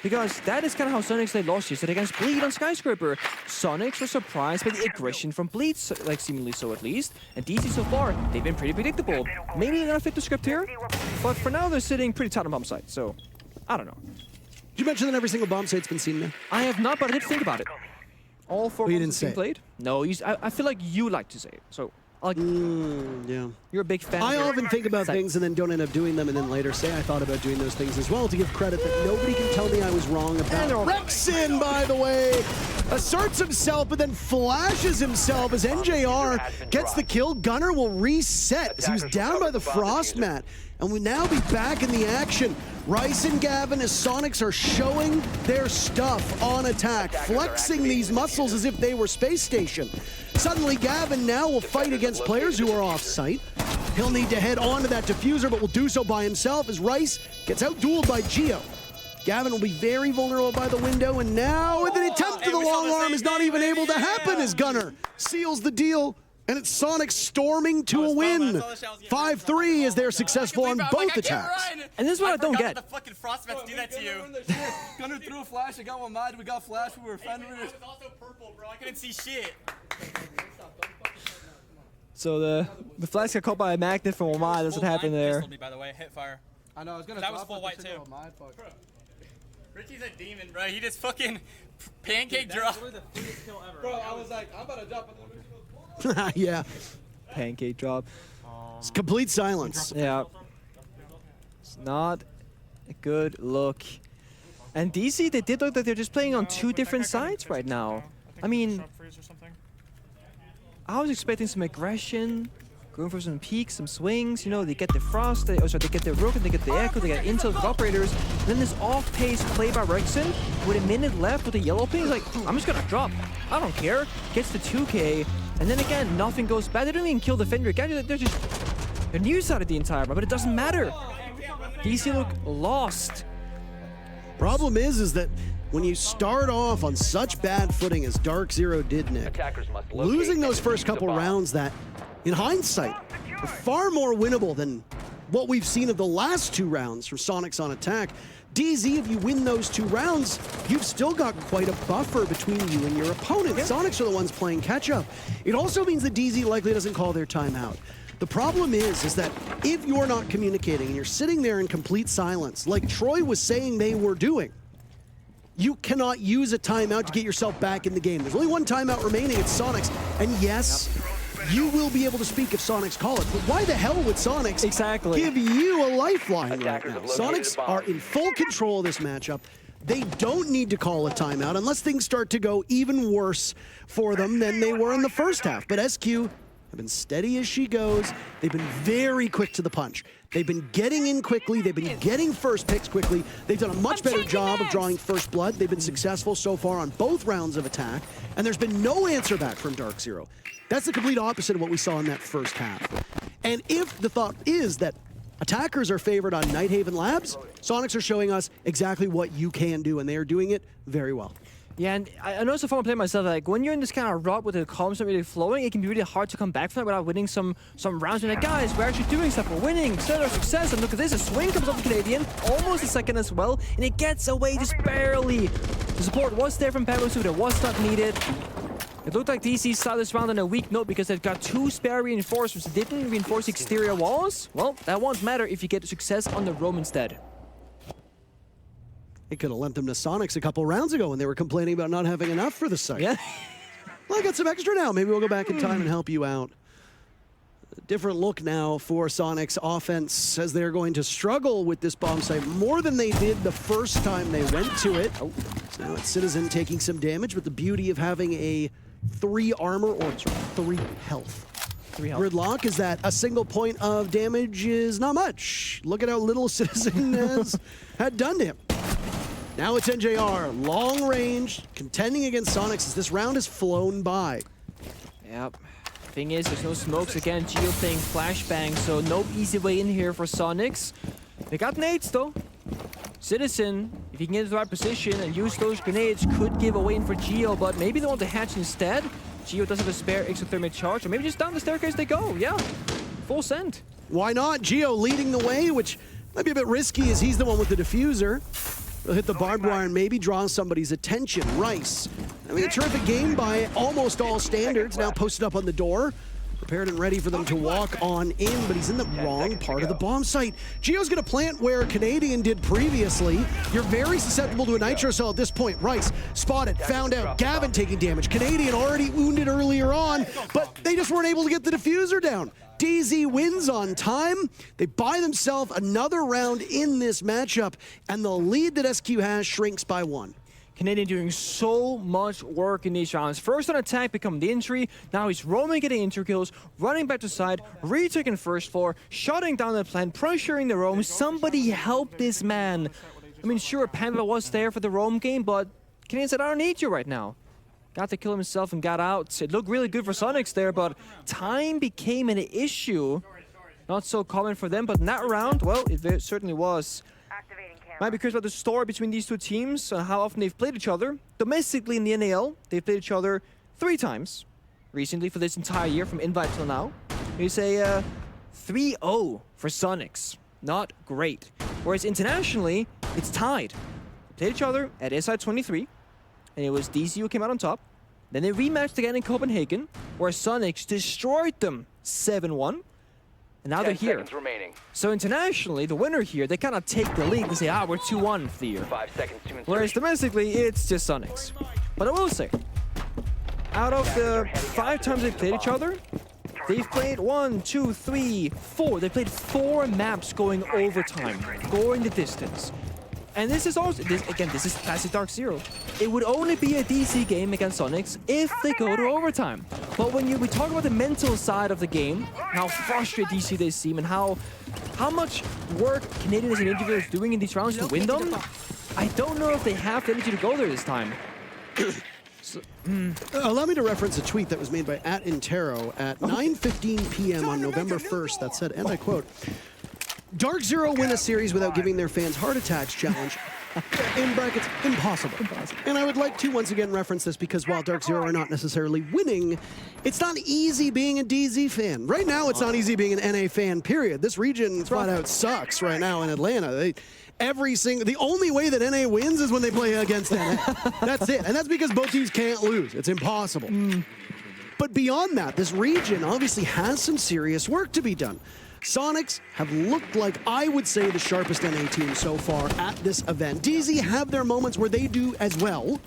Because that is kind of how Soniqs they lost yesterday against Bleed on Skyscraper. Soniqs were surprised by the aggression from Bleed, like seemingly so at least. And DC so far, they've been pretty predictable. Maybe they're gonna fit the script here, but for now they're sitting pretty tight on bomb site, so I don't know. Did you mention that every single bomb site's been seen there? I have not, but I did think about it. All 4 you bombs didn't have been say played? No, I feel like you like to say it, so like, yeah. you're a big fan. I of often think about things and then don't end up doing them, and then later say I thought about doing those things as well to give credit that nobody can tell me I was wrong about. Rexin, by the way, asserts himself but then flashes himself as NJR gets the kill. Gunner will reset as he was down by the frost mat, and will now be back in the action. Rice and Gavin as Soniqs are showing their stuff on attack, flexing these muscles as if they were Space Station. Suddenly, Gavin now will fight against players who are off-site. He'll need to head onto that diffuser, but will do so by himself as Rice gets out-dueled by Geo. Gavin will be very vulnerable by the window, and now with an attempt to the long arm is not even able to happen as Gunner seals the deal. And it's Soniqs storming to a win. 5-3 as they're successful on both attacks. And this is what I don't get. The fucking frostbats do that to you. Gunner threw a flash. I got one mad. We got flash. We were fenders. It was also purple, bro. I couldn't see shit. So the flash got caught by a magnet from Omar. That's what happened there. Me, by the way, hit fire. I know. I was gonna. That was full white too. Richie's a demon, bro. He just fucking pancake drop. Bro, I was like, I'm about to drop. Yeah. Pancake drop. It's complete silence. Yeah. It's not a good look. And DC, they did look like they're just playing on two different sides right now. I mean, I was expecting some aggression, going for some peaks, some swings. You know, they get the frost, they get the rook, and they get the echo, they get intel with operators. And then this off-pace play by Rexin with a minute left with the yellow ping. He's like, I'm just gonna drop. I don't care. Gets the 2K. And then again, nothing goes bad. They don't even kill the Fender. Again, they're nearsighted the entire time, but it doesn't matter. DC look lost. Problem is that when you start off on such bad footing as DarkZero did, Nick, losing those first couple rounds that, in hindsight, are far more winnable than what we've seen of the last 2 rounds from Soniqs on attack. DZ, if you win those 2 rounds, you've still got quite a buffer between you and your opponent. Yep. Soniqs are the ones playing catch-up. It also means that DZ likely doesn't call their timeout. The problem is that if you're not communicating and you're sitting there in complete silence, like Troy was saying they were doing, you cannot use a timeout to get yourself back in the game. There's only 1 timeout remaining, it's Soniqs. And yes, you will be able to speak if Soniqs call it, but why the hell would Soniqs give you a lifeline right now? Soniqs are in full control of this matchup. They don't need to call a timeout unless things start to go even worse for them than they were in the first half. But SQ have been steady as she goes. They've been very quick to the punch. They've been getting in quickly. They've been getting first picks quickly. They've done a much better job of drawing first blood. They've been successful so far on both rounds of attack, and there's been no answer back from DarkZero. That's the complete opposite of what we saw in that first half. And if the thought is that attackers are favored on Nighthaven Labs, Soniqs are showing us exactly what you can do, and they are doing it very well. Yeah, and I know it's a fun play myself. Like when you're in this kind of rut with the comms not really flowing, it can be really hard to come back from it without winning some rounds. And like, guys, we're actually doing stuff. We're winning. Stellar success. And look at this. A swing comes off the Canadian, almost a second as well, and it gets away just barely. The support was there from Pebble, so it was not needed. It looked like DC started this round on a weak note because they've got 2 spare reinforcements that didn't reinforce exterior walls. Well, that won't matter if you get success on the roam instead. It could have lent them to Soniqs a couple rounds ago when they were complaining about not having enough for the site. Yeah. Well, I got some extra now. Maybe we'll go back in time and help you out. A different look now for Soniqs offense as they're going to struggle with this bomb site more than they did the first time they went to it. So now it's Citizen taking some damage, but the beauty of having a 3 armor or 3 health. Gridlock is that a single point of damage is not much. Look at how little Citizen has had done to him. Now it's NJR, long range, contending against Soniqs as this round has flown by. Yep. Thing is, there's no smokes again. Geo playing flashbang, so no easy way in here for Soniqs. They got nades though. Citizen, if he can get into the right position and use those grenades, could give away in for Geo, but maybe they want to hatch instead. Geo does have a spare exothermic charge, or maybe just down the staircase they go. Yeah, full send. Why not? Geo leading the way, which might be a bit risky as he's the one with the diffuser. He'll hit the barbed wire and maybe draw somebody's attention. Rice, I mean, a terrific game by almost all standards, now posted up on the door. Prepared and ready for them to walk on in, but he's in the wrong part of the bomb site. Geo's gonna plant where Canadian did previously. You're very susceptible to a nitro cell at this point. Rice spotted, found out, Gavin taking damage. Canadian already wounded earlier on, but they just weren't able to get the diffuser down. DZ wins on time. They buy themselves another round in this matchup, and the lead that SQ has shrinks by 1. Canadian doing so much work in these rounds. First on attack, become the entry. Now he's roaming, getting intro kills, running back to side, retaking first floor, shutting down the plant, pressuring the roam. Somebody help this man. I mean, sure, Panda was there for the roam game, but Canadian said, I don't need you right now. Got to kill himself and got out. It looked really good for Soniqs there, but time became an issue. Not so common for them, but in that round, well, it certainly was. Might be curious about the story between these two teams, how often they've played each other. Domestically in the NAL, they've played each other 3 times recently for this entire year, from Invite till now. It's a 3-0 for Soniqs. Not great. Whereas internationally, it's tied. They played each other at SI 23, and it was DZ who came out on top. Then they rematched again in Copenhagen, where Soniqs destroyed them 7-1. And now they're here. Remaining. So internationally, the winner here, they kind of take the lead and say, we're 2-1 for the year. 5 seconds to insert. Whereas domestically, it's just Soniqs. But I will say, out of the 5 times they've played each other, they've played 1, 2, 3, 4. They played 4 maps going overtime, going the distance. And this is also, this is classic DarkZero. It would only be a DC game against Soniqs if they go to overtime. But when we talk about the mental side of the game, how frustrated DC they seem, and how much work Canadian as an individual is doing in these rounds to win them, I don't know if they have the energy to go there this time. Allow me to reference a tweet that was made by @Intero at 9:15 p.m. on November 1st that said, and I quote, DarkZero win a series without giving their fans heart attacks challenge. In brackets, impossible. And I would like to once again reference this because while DarkZero are not necessarily winning, it's not easy being a DZ fan. Right now, it's not easy being an NA fan, period. This region flat out sucks right now in Atlanta. The only way that NA wins is when they play against NA. That's it. And that's because both teams can't lose. It's impossible. But beyond that, this region obviously has some serious work to be done. Soniqs have looked like, I would say, the sharpest NA team so far at this event. DZ have their moments where they do as well.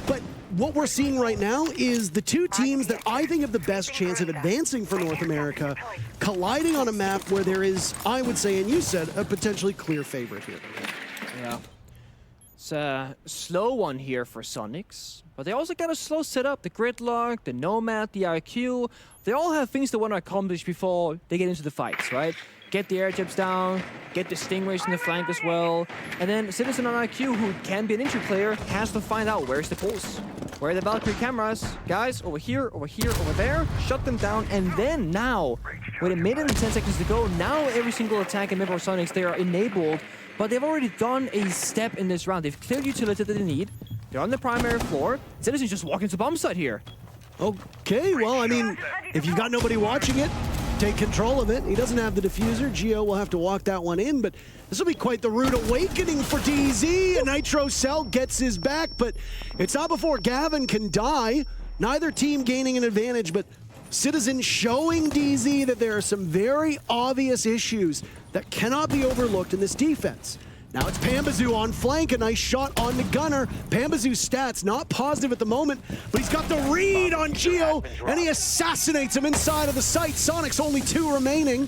But what we're seeing right now is the two teams that I think have the best chance of advancing for North America colliding on a map where there is, I would say, and you said, a potentially clear favorite here. Yeah. It's a slow one here for Soniqs, but they also got a slow setup. The gridlock, the nomad, the IQ, they all have things they want to accomplish before they get into the fights, right? Get the air jets down, get the stingrays in the flank as well, and then Citizen on IQ, who can be an entry player, has to find out where's the pulse. Where are the Valkyrie cameras? Guys, over here, over here, over there, shut them down, and then now, with a minute and 10 seconds to go, now every single attack in Member of Soniqs, they are enabled, but they've already done a step in this round. They've cleared utility that they need. They're on the primary floor. Citizen's just walking to bomb site here. Okay, well, I mean, if you've got nobody watching it, take control of it. He doesn't have the diffuser. Geo will have to walk that one in, but this will be quite the rude awakening for DZ. A Nitro Cell gets his back, but it's not before Gavin can die. Neither team gaining an advantage, but Citizen showing DZ that there are some very obvious issues that cannot be overlooked in this defense. Now it's Pambazoo on flank, a nice shot on the gunner. Pambazoo's stats not positive at the moment, but he's got the read on Geo, and he assassinates him inside of the site. Soniqs only 2 remaining.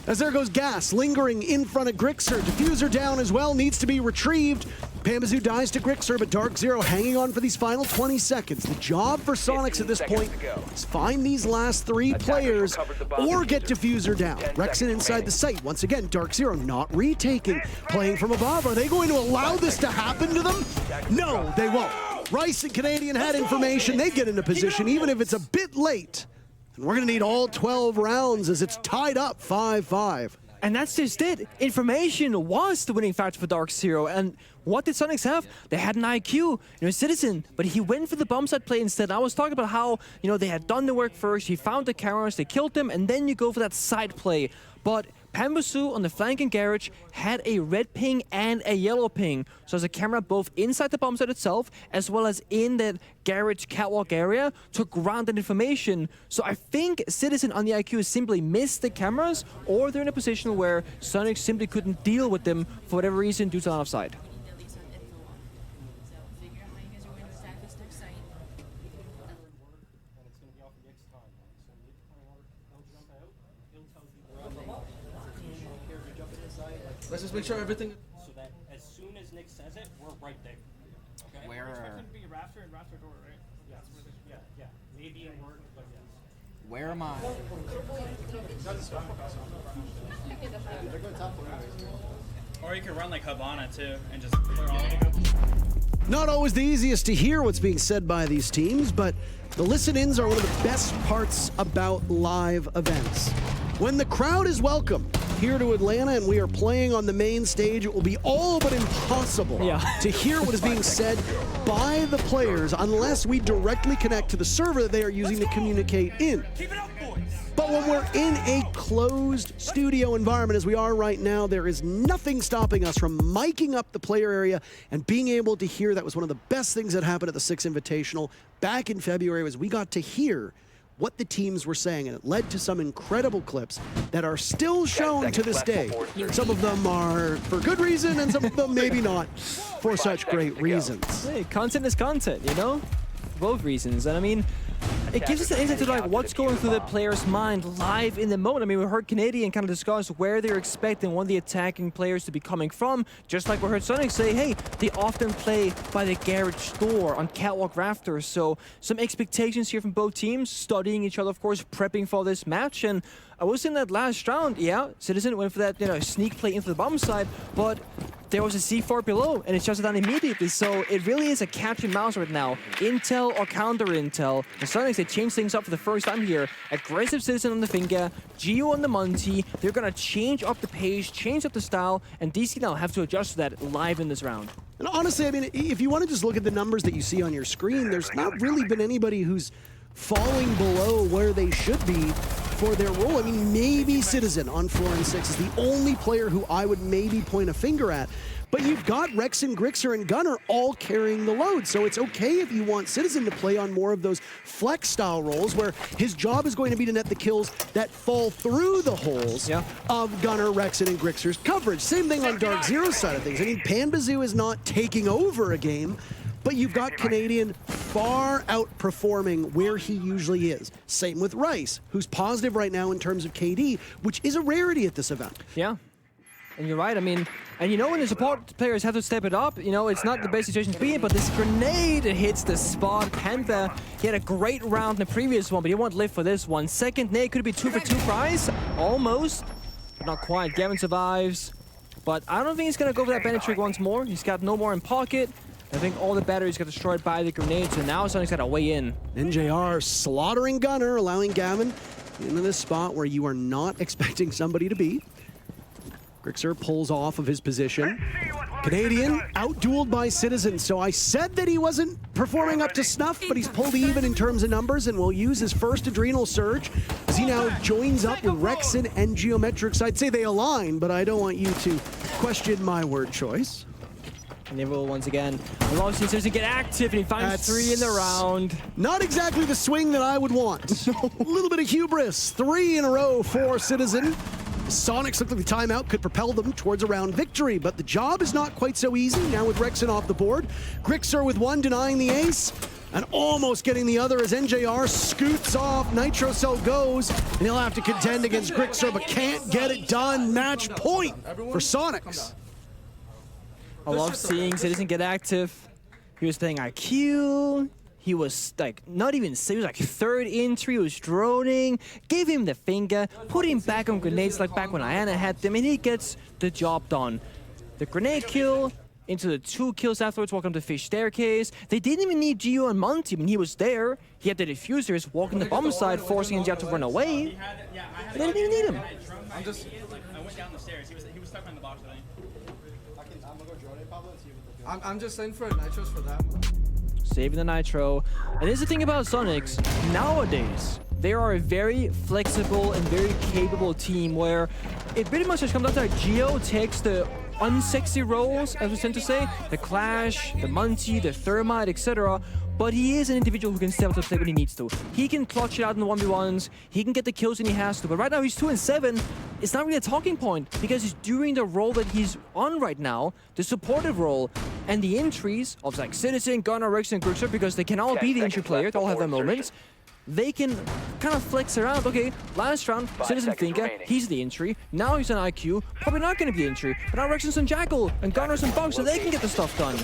As there goes Gas, lingering in front of Grixer. Diffuser down as well, needs to be retrieved. Pambazoo dies to Grixer, but DarkZero hanging on for these final 20 seconds. The job for Soniqs at this point is find these last 3 players or get Diffuser down. Rexen inside the site. Once again, DarkZero not retaking, playing from above. Are they going to allow this to happen to them? No, they won't. Rice and Canadian had information. They get into position, even if it's a bit late. And we're going to need all 12 rounds as it's tied up 5-5. And that's just it. Information was the winning factor for DarkZero. And what did Soniqs have? They had an IQ, Citizen, but he went for the bomb site play instead. I was talking about how, they had done the work first. He found the cameras, they killed them, and then you go for that side play. But Pambazoo on the flanking garage had a red ping and a yellow ping. So there's a camera both inside the bomb site itself as well as in that garage catwalk area to ground that information. So I think Citizen on the IQ simply missed the cameras, or they're in a position where Soniqs simply couldn't deal with them for whatever reason due to line of sight. Let's just make sure everything. So that as soon as Nick says it, we're right there. Okay? Where are? Expecting to be Rafter and Rafter door, right? Yes. Yeah. Maybe in word, but yes. Where am I? Or you could run like Habana too and just clear all. Not always the easiest to hear what's being said by these teams, but the listen-ins are one of the best parts about live events. When the crowd is welcome here to Atlanta and we are playing on the main stage, it will be all but impossible to hear what is being said by the players unless we directly connect to the server that they are using to communicate in. Keep it up, boys! But when we're in a closed studio environment, as we are right now, there is nothing stopping us from miking up the player area and being able to hear. That was one of the best things that happened at the Six Invitational back in February, was we got to hear what the teams were saying, and it led to some incredible clips that are still shown to this day. Some of them are for good reason, and some of them maybe not for such great reasons. Hey, content is content, Both reasons. And I mean, it gives us an insight to what's going through the player's mind live in the moment. I mean, we heard Canadian kind of discuss where they're expecting one of the attacking players to be coming from, just like we heard Soniqs say, hey, they often play by the garage door on catwalk rafters. So some expectations here from both teams, studying each other, of course, prepping for this match. And I was in that last round, Citizen went for that, sneak play into the bomb side, but there was a C4 below, and it shuts it down immediately. So it really is a cat and mouse right now. Intel or counter intel. And Soniqs, they changed things up for the first time here. Aggressive Citizen on the finger, Geo on the Monty. They're gonna change up the pace, change up the style, and DC now have to adjust to that live in this round. And honestly, I mean, if you want to just look at the numbers that you see on your screen, there's not really been anybody who's falling below where they should be for their role. I mean, maybe Citizen on 4 and 6 is the only player who I would maybe point a finger at. But you've got Rexen, Grixer, and Gunnar all carrying the load. So it's okay if you want Citizen to play on more of those flex-style roles where his job is going to be to net the kills that fall through the holes of Gunnar, Rexen, and Grixer's coverage. Same thing on DarkZero's side of things. I mean, Pambazoo is not taking over a game, but you've got Canadian far outperforming where he usually is. Same with Rice, who's positive right now in terms of KD, which is a rarity at this event. Yeah. And you're right, I mean, and when the support players have to step it up, it's not the best situation to be in, but this grenade hits the spot. Panther, he had a great round in the previous one, but he won't live for this one. Second nade, could it be 2 for 2 prize? Almost, but not quite. Gavin survives, but I don't think he's gonna go for that bandit trick once more. He's got no more in pocket. I think all the batteries got destroyed by the grenade, so now Soniqs got to weigh in. NJR slaughtering Gunnar, allowing Gavin into this spot where you are not expecting somebody to be. Grixer pulls off of his position. Canadian out-dueled by Citizen, so I said that he wasn't performing up to snuff, but he's pulled even in terms of numbers and will use his first adrenal surge as he now joins up with Rexen and Geometrics. I'd say they align, but I don't want you to question my word choice. And they roll once again. Obviously, Citizen get active, and he finds 3 in the round. Not exactly the swing that I would want. A little bit of hubris. 3 in a row for Citizen. Soniqs look like the timeout could propel them towards a round victory, but the job is not quite so easy now with Rexen off the board. Grixer with 1 denying the ace, and almost getting the other as NJR scoots off. Nitro Cell goes, and he'll have to contend against Grixer, but can't get it done. Match point for Soniqs. I love seeing Citizen get active. He was playing IQ. He was like not even he was like third entry, he was droning, gave him the finger, put him back on grenades like back when Iana had them, and he gets the job done. The grenade kill, into the 2 kills afterwards, walking up the fish staircase. They didn't even need Geo and Monty. I mean, he was there. He had the diffusers walking the bomb side, forcing NGR to run away. They didn't even need him. I went down the stairs. He was stuck on the box, I think. I'm just in for a nitros for that one. Saving the nitro. And here's the thing about Soniqs. Nowadays, they are a very flexible and very capable team where it pretty much just comes down to like Geo takes the unsexy roles, as we tend to say, the Clash, the Munty, the Thermite, etc. But he is an individual who can step up to the plate when he needs to. He can clutch it out in the 1v1s, he can get the kills when he has to, but right now he's 2 and 7. It's not really a talking point because he's doing the role that he's on right now, the supportive role, and the entries of like Citizen, Gunnar, Rex, and Grixer, because they can all be the entry player, they all have their moments. They can kind of flex around. Okay, last round, Citizen Thinker, he's the entry. Now he's an IQ, probably not going to be entry. But now Rexon's and Jackal and Gunners and Bugs, so they can get the stuff done.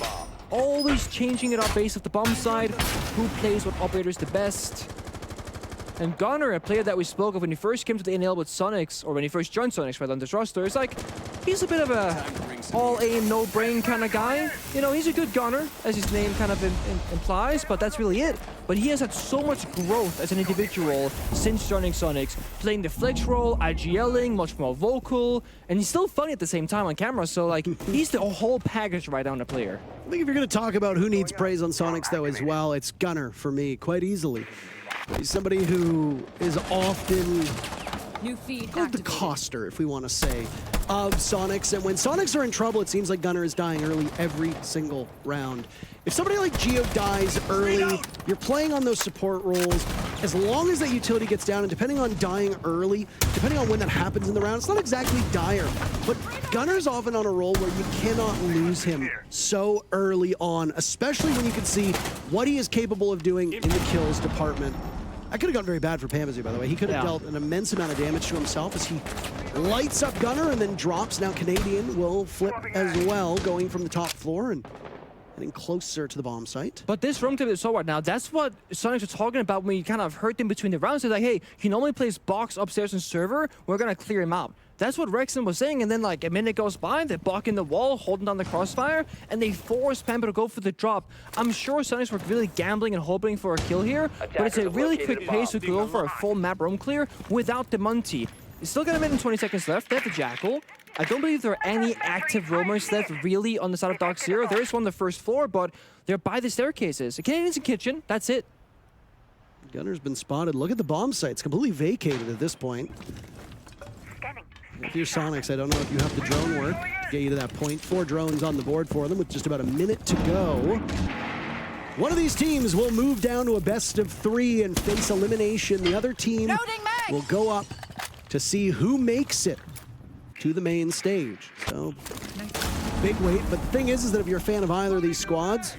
Always changing it up based off the bomb side. Who plays what operators the best? And Gunnar, a player that we spoke of when he first came to the NL with Soniqs, or when he first joined Soniqs right on this roster, is like, he's a bit of a all-aim, no-brain kind of guy. You know, he's a good gunner, as his name kind of implies, but that's really it. But he has had so much growth as an individual since joining Soniqs, playing the flex role, IGLing, much more vocal, and he's still funny at the same time on camera, so like, he's the whole package right down the player. I think if you're going to talk about who needs praise on Soniqs, though, as well, it's Gunnar for me, quite easily. He's somebody who is often New feed the coster, if we want to say, of Soniqs. And when Soniqs are in trouble, it seems like Gunnar is dying early every single round. If somebody like Geo dies early, you're playing on those support roles. As long as that utility gets down, and depending on dying early, depending on when that happens in the round, it's not exactly dire. But Gunnar's often on a roll where you cannot lose him so early on, especially when you can see what he is capable of doing in the kills department. That could have gotten very bad for Pamazu, by the way. He could have dealt an immense amount of damage to himself as he lights up Gunnar and then drops. Now Canadian will flip as well, going from the top floor and getting closer to the bomb site. But this room tip is so right now, that's what Soniqs are talking about when you kind of heard them between the rounds. They're like, hey, he normally plays box upstairs in server, we're gonna clear him out. That's what Rexon was saying, and then like a minute goes by, they're blocking the wall, holding down the crossfire, and they force Pampa to go for the drop. I'm sure Soniqs were really gambling and hoping for a kill here, but it's a really quick pace to go for a full map room clear without the Munty. It's still got a minute and 20 seconds left. They have the Jackal. I don't believe there are any active roamers left really on the side of DarkZero. There is one on the first floor, but they're by the staircases. The Canadian's in kitchen, that's it. Gunnar's been spotted. Look at the bomb site. It's completely vacated at this point. If you're Soniqs, I don't know if you have the drone work to get you to that point. 4 drones on the board for them with just about a minute to go. One of these teams will move down to a best of 3 and face elimination. The other team will go up to see who makes it to the main stage. So, big wait. But the thing is that if you're a fan of either of these squads,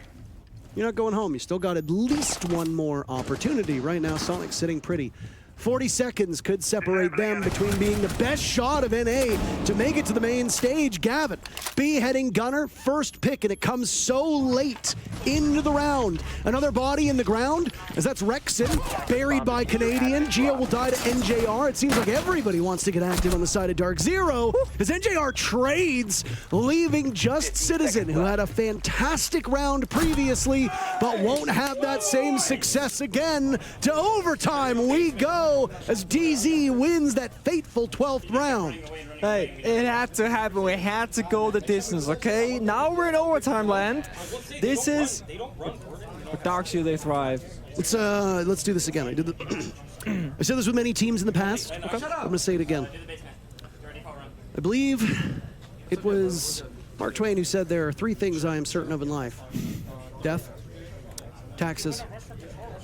you're not going home. You still got at least one more opportunity. Right now, Soniqs sitting pretty. 40 seconds could separate them between being the best shot of NA to make it to the main stage. Gavin, beheading Gunnar, first pick, and it comes so late into the round. Another body in the ground, as that's Rexon, buried by Canadian. Geo will die to NJR. It seems like everybody wants to get active on the side of DarkZero, as NJR trades, leaving just Citizen, who had a fantastic round previously, but won't have that same success again. To overtime we go, as DZ wins that fateful 12th round. Hey, it had to happen. We had to go the distance, okay? Now we're in overtime land. This is with DarkZero, they thrive. Let's do this again. I said this with many teams in the past. Okay. I'm gonna say it again. I believe it was Mark Twain who said there are 3 things I am certain of in life: death, taxes,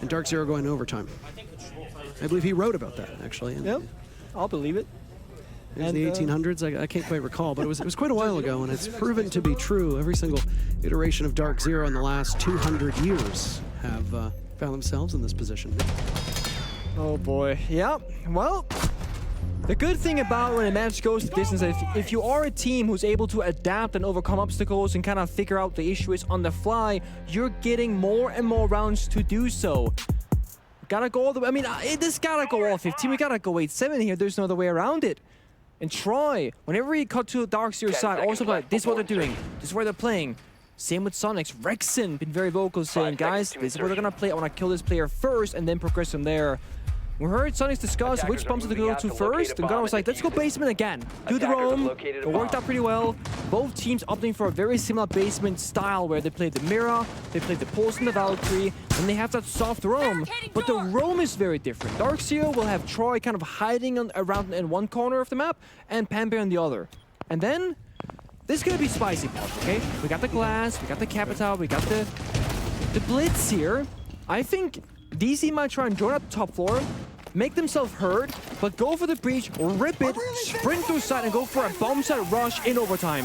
and DarkZero going to overtime. I believe he wrote about that, actually. Yep, I'll believe it. It was the 1800s, I can't quite recall, but it was quite a while ago, and it's proven to be true. Every single iteration of DarkZero in the last 200 years have found themselves in this position. Oh boy, yeah, well, The good thing about when a match goes the distance, if you are a team who's able to adapt and overcome obstacles and kind of figure out the issues on the fly, you're getting more and more rounds to do so. Gotta go all the way. I mean, this gotta go all 15. We gotta go 8-7 here. There's no other way around it. And Troy, whenever he cut to DarkZero's side, also like, this is what they're doing. This is where they're playing. Same with Soniqs. Rexon been very vocal saying, guys, this is where they're gonna play. I wanna kill this player first and then progress from there. We heard Soniqs discuss which bombs to go to first, and Gunnar was like, let's go basement again. Do the roam. It worked out pretty well. Both teams opting for a very similar basement style where they played the Mira, they played the Pulse and the Valkyrie, and they have that soft roam. But the roam is very different. DarkZero will have Troy kind of hiding around in one corner of the map, and Pampe on the other. And then, this is gonna be spicy part, okay? We got the glass, we got the Capital, we got the Blitz here. I think DC might try and join up the top floor, make themselves heard, but go for the breach, rip it, sprint through side, and go for a bomb side rush in overtime.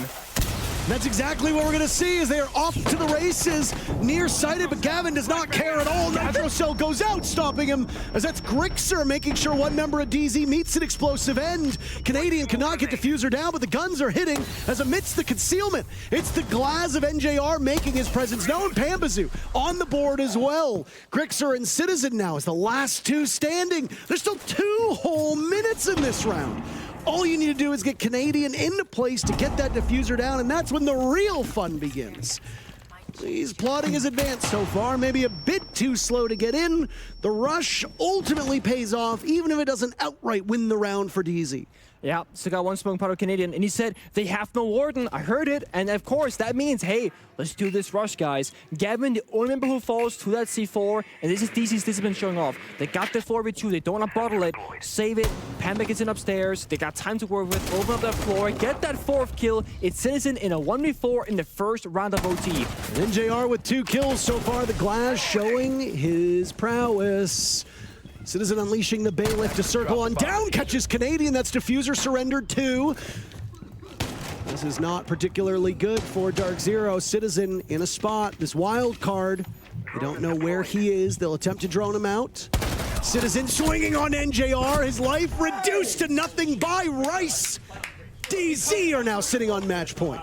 That's exactly what we're going to see as they are off to the races. Nearsighted, but Gavin does not care at all. Nitro Cell goes out, stopping him, as that's Grixer making sure one member of DZ meets an explosive end. Canadian cannot get Diffuser down, but the guns are hitting as amidst the concealment. It's the Glaz of NJR making his presence known. Pambazoo on the board as well. Grixer and Citizen now is the last two standing. There's still 2 whole minutes in this round. All you need to do is get Canadian into place to get that diffuser down, and that's when the real fun begins. He's plotting his advance so far, maybe a bit too slow to get in. The rush ultimately pays off, even if it doesn't outright win the round for DZ. Yeah, so got one smoke part of Canadian, and he said, they have no warden. I heard it, and of course, that means, hey, let's do this rush, guys. Gavin, the only member who falls to that C4, and this is DC's discipline showing off. They got the 4v2, they don't want to bottle it, save it, Panda gets in upstairs, they got time to work with, open up that floor, get that 4th kill. It's Citizen in a 1v4 in the first round of OT. And NJR with 2 kills so far, the Glass showing his prowess. Citizen unleashing the bailiff to circle on down, catches Canadian, that's Diffuser surrendered too. This is not particularly good for DarkZero. Citizen in a spot, this wild card. They don't know where he is, they'll attempt to drone him out. Citizen swinging on NJR, his life reduced to nothing by Rice. DZ are now sitting on match point.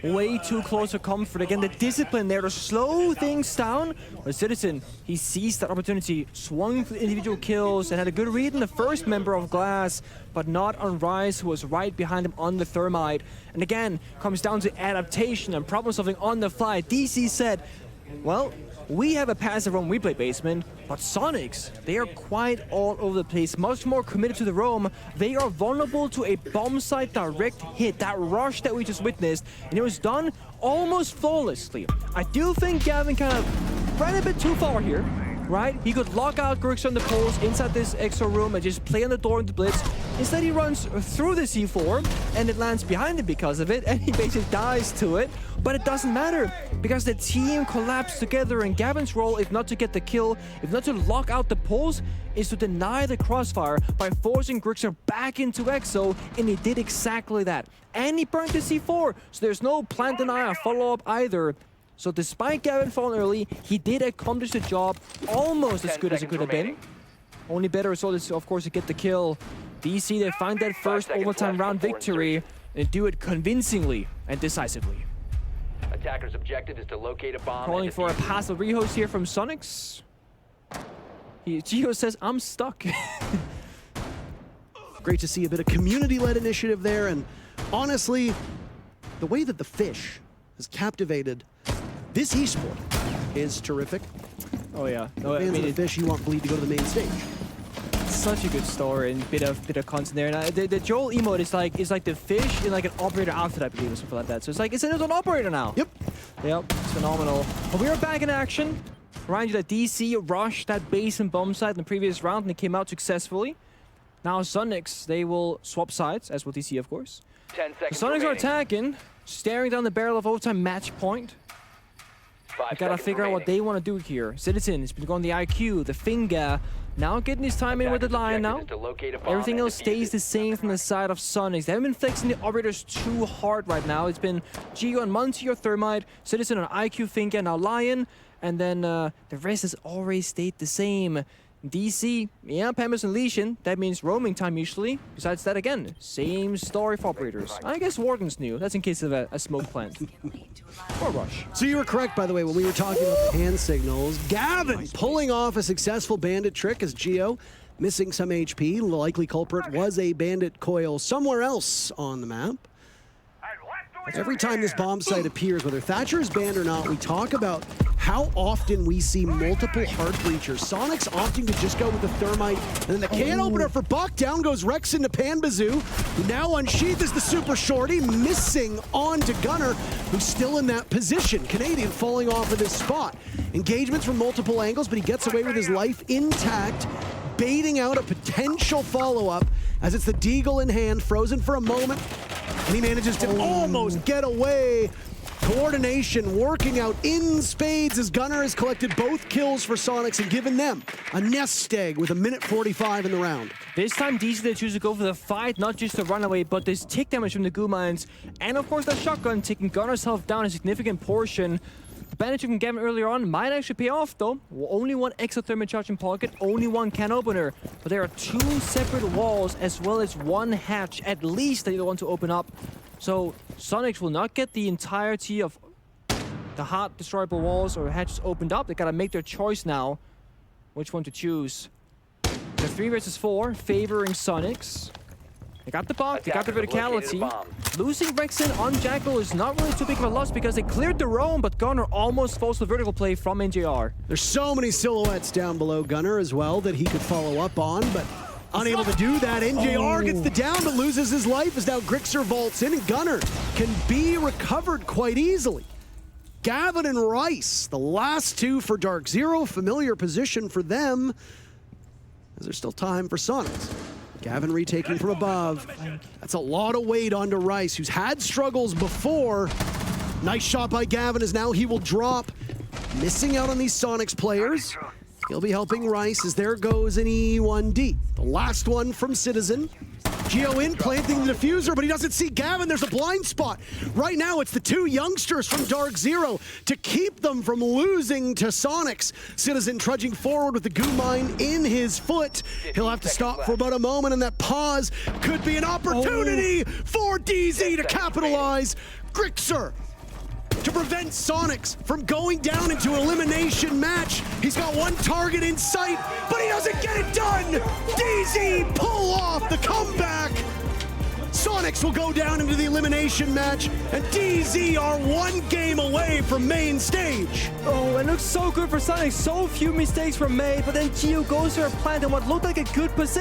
Way too close for comfort. Again, the discipline there to slow things down. But Citizen, he seized that opportunity, swung for individual kills, and had a good read on the first member of Glass, but not on Rice, who was right behind him on the Thermite. And again, comes down to adaptation and problem solving on the fly. DC said, well, we have a passive roam, we play basement, but Soniqs, they are quite all over the place, much more committed to the roam. They are vulnerable to a bomb site direct hit, that rush that we just witnessed, and it was done almost flawlessly. I do think Gavin kind of ran a bit too far here, right? He could lock out Grixer on the poles inside this extra room and just play on the door in the blitz. Instead, he runs through the C4, and it lands behind him because of it, and he basically dies to it. But it doesn't matter, because the team collapsed together, and Gavin's role, if not to get the kill, if not to lock out the pulse, is to deny the crossfire by forcing Grixer back into Exo, and he did exactly that. And he burned the C4, so there's no plant denial follow-up either. So despite Gavin falling early, he did accomplish the job almost as good as it could have been. Only better result is, of course, to get the kill. DC, they find that first overtime round victory and do it convincingly and decisively. Attacker's objective is to locate a bomb. Calling for a passive rehost here from Soniqs. Gio says, I'm stuck. Great to see a bit of community-led initiative there, and honestly, the way that the Fish has captivated this esport is terrific. Oh yeah. No, Fans of the Fish, you want Bleed to go to the main stage. Such a good story and bit of content there. And the Joel emote is like the Fish in like an operator outfit, I believe, or something like that. So it's like it's an operator now. Yep. Yep. It's phenomenal. But we are back in action. Remind you that DC rushed that base and bomb site in the previous round and they came out successfully. Now Soniqs, they will swap sides, as will DC, of course. 10 seconds The Soniqs are remaining. attacking, staring down the barrel of overtime match point. 5 We gotta seconds figure out what remaining. they want to do here. Citizen has been going the IQ, the finger. Now getting his time in with the Attacker's line now. objective is to locate a bomb Everything and else defuse stays it. the same from the side of Soniqs. They haven't been flexing the operators too hard right now. It's been Gio on Monty or Thermite, Citizen on IQ, Finger, now Lion. And then the rest has already stayed the same. DC, yeah, Pampers and Legion. That means roaming time usually. Besides that, again, same story for operators. I guess Warden's new. That's in case of a smoke plant. Or rush. So you were correct, by the way, when we were talking about the hand signals. Gavin pulling off a successful bandit trick as Geo missing some HP. The likely culprit was a bandit coil somewhere else on the map. Every time this bomb site appears, whether Thatcher is banned or not, we talk about how often we see multiple heart breachers. Soniqs opting to just go with the thermite, and then the can opener for Buck. Down goes Rex into Panbazoo, who now unsheathes the super shorty, missing onto Gunner, who's still in that position. Canadian falling off of this spot. Engagements from multiple angles, but he gets away with his life intact, baiting out a potential follow-up as it's the Deagle in hand, frozen for a moment, and he manages to almost get away. Coordination working out in spades as Gunner has collected both kills for Soniqs and given them a nest egg with 1:45 in the round. This time, DC they choose to go for the fight, not just the runaway, but this tick damage from the goo mines. And of course, that shotgun taking Gunner's health down a significant portion. The bandage from Gavin earlier on might actually pay off, though. Only one extra thermite charge in pocket, only one can opener. But there are two separate walls as well as one hatch, at least, that you want to open up. So Soniqs will not get the entirety of the hard destroyable walls or hatches opened up. They gotta make their choice now, which one to choose. The 3 versus 4 favoring Soniqs. They got the buck, they got the verticality. Losing Rexen on Jackal is not really too big of a loss because they cleared the roam, but Gunner almost falls to the vertical play from NJR. There's so many silhouettes down below Gunner as well that he could follow up on, but unable to do that. NJR gets the down but loses his life as now Grixer vaults in, and Gunner can be recovered quite easily. Gavin and Rice, the last two for DarkZero, familiar position for them, as there's still time for Soniqs. Gavin retaking from above. That's a lot of weight onto Rice, who's had struggles before. Nice shot by Gavin as now he will drop. Missing out on these Soniqs players. He'll be helping Rice as there goes an E1D. The last one from Citizen. Geo in, planting the diffuser, but he doesn't see Gavin. There's a blind spot. Right now, it's the two youngsters from DarkZero to keep them from losing to Soniqs. Citizen trudging forward with the goo mine in his foot. He'll have to stop for about a moment, and that pause could be an opportunity for DZ to capitalize. Grixer to prevent Soniqs from going down into an elimination match. He's got one target in sight, but he doesn't get it done. DZ pull off the comeback. Soniqs will go down into the elimination match, and DZ are one game away from main stage. Oh, it looks so good for Soniqs. So few mistakes were made, but then Geo goes for a plant in what looked like a good position.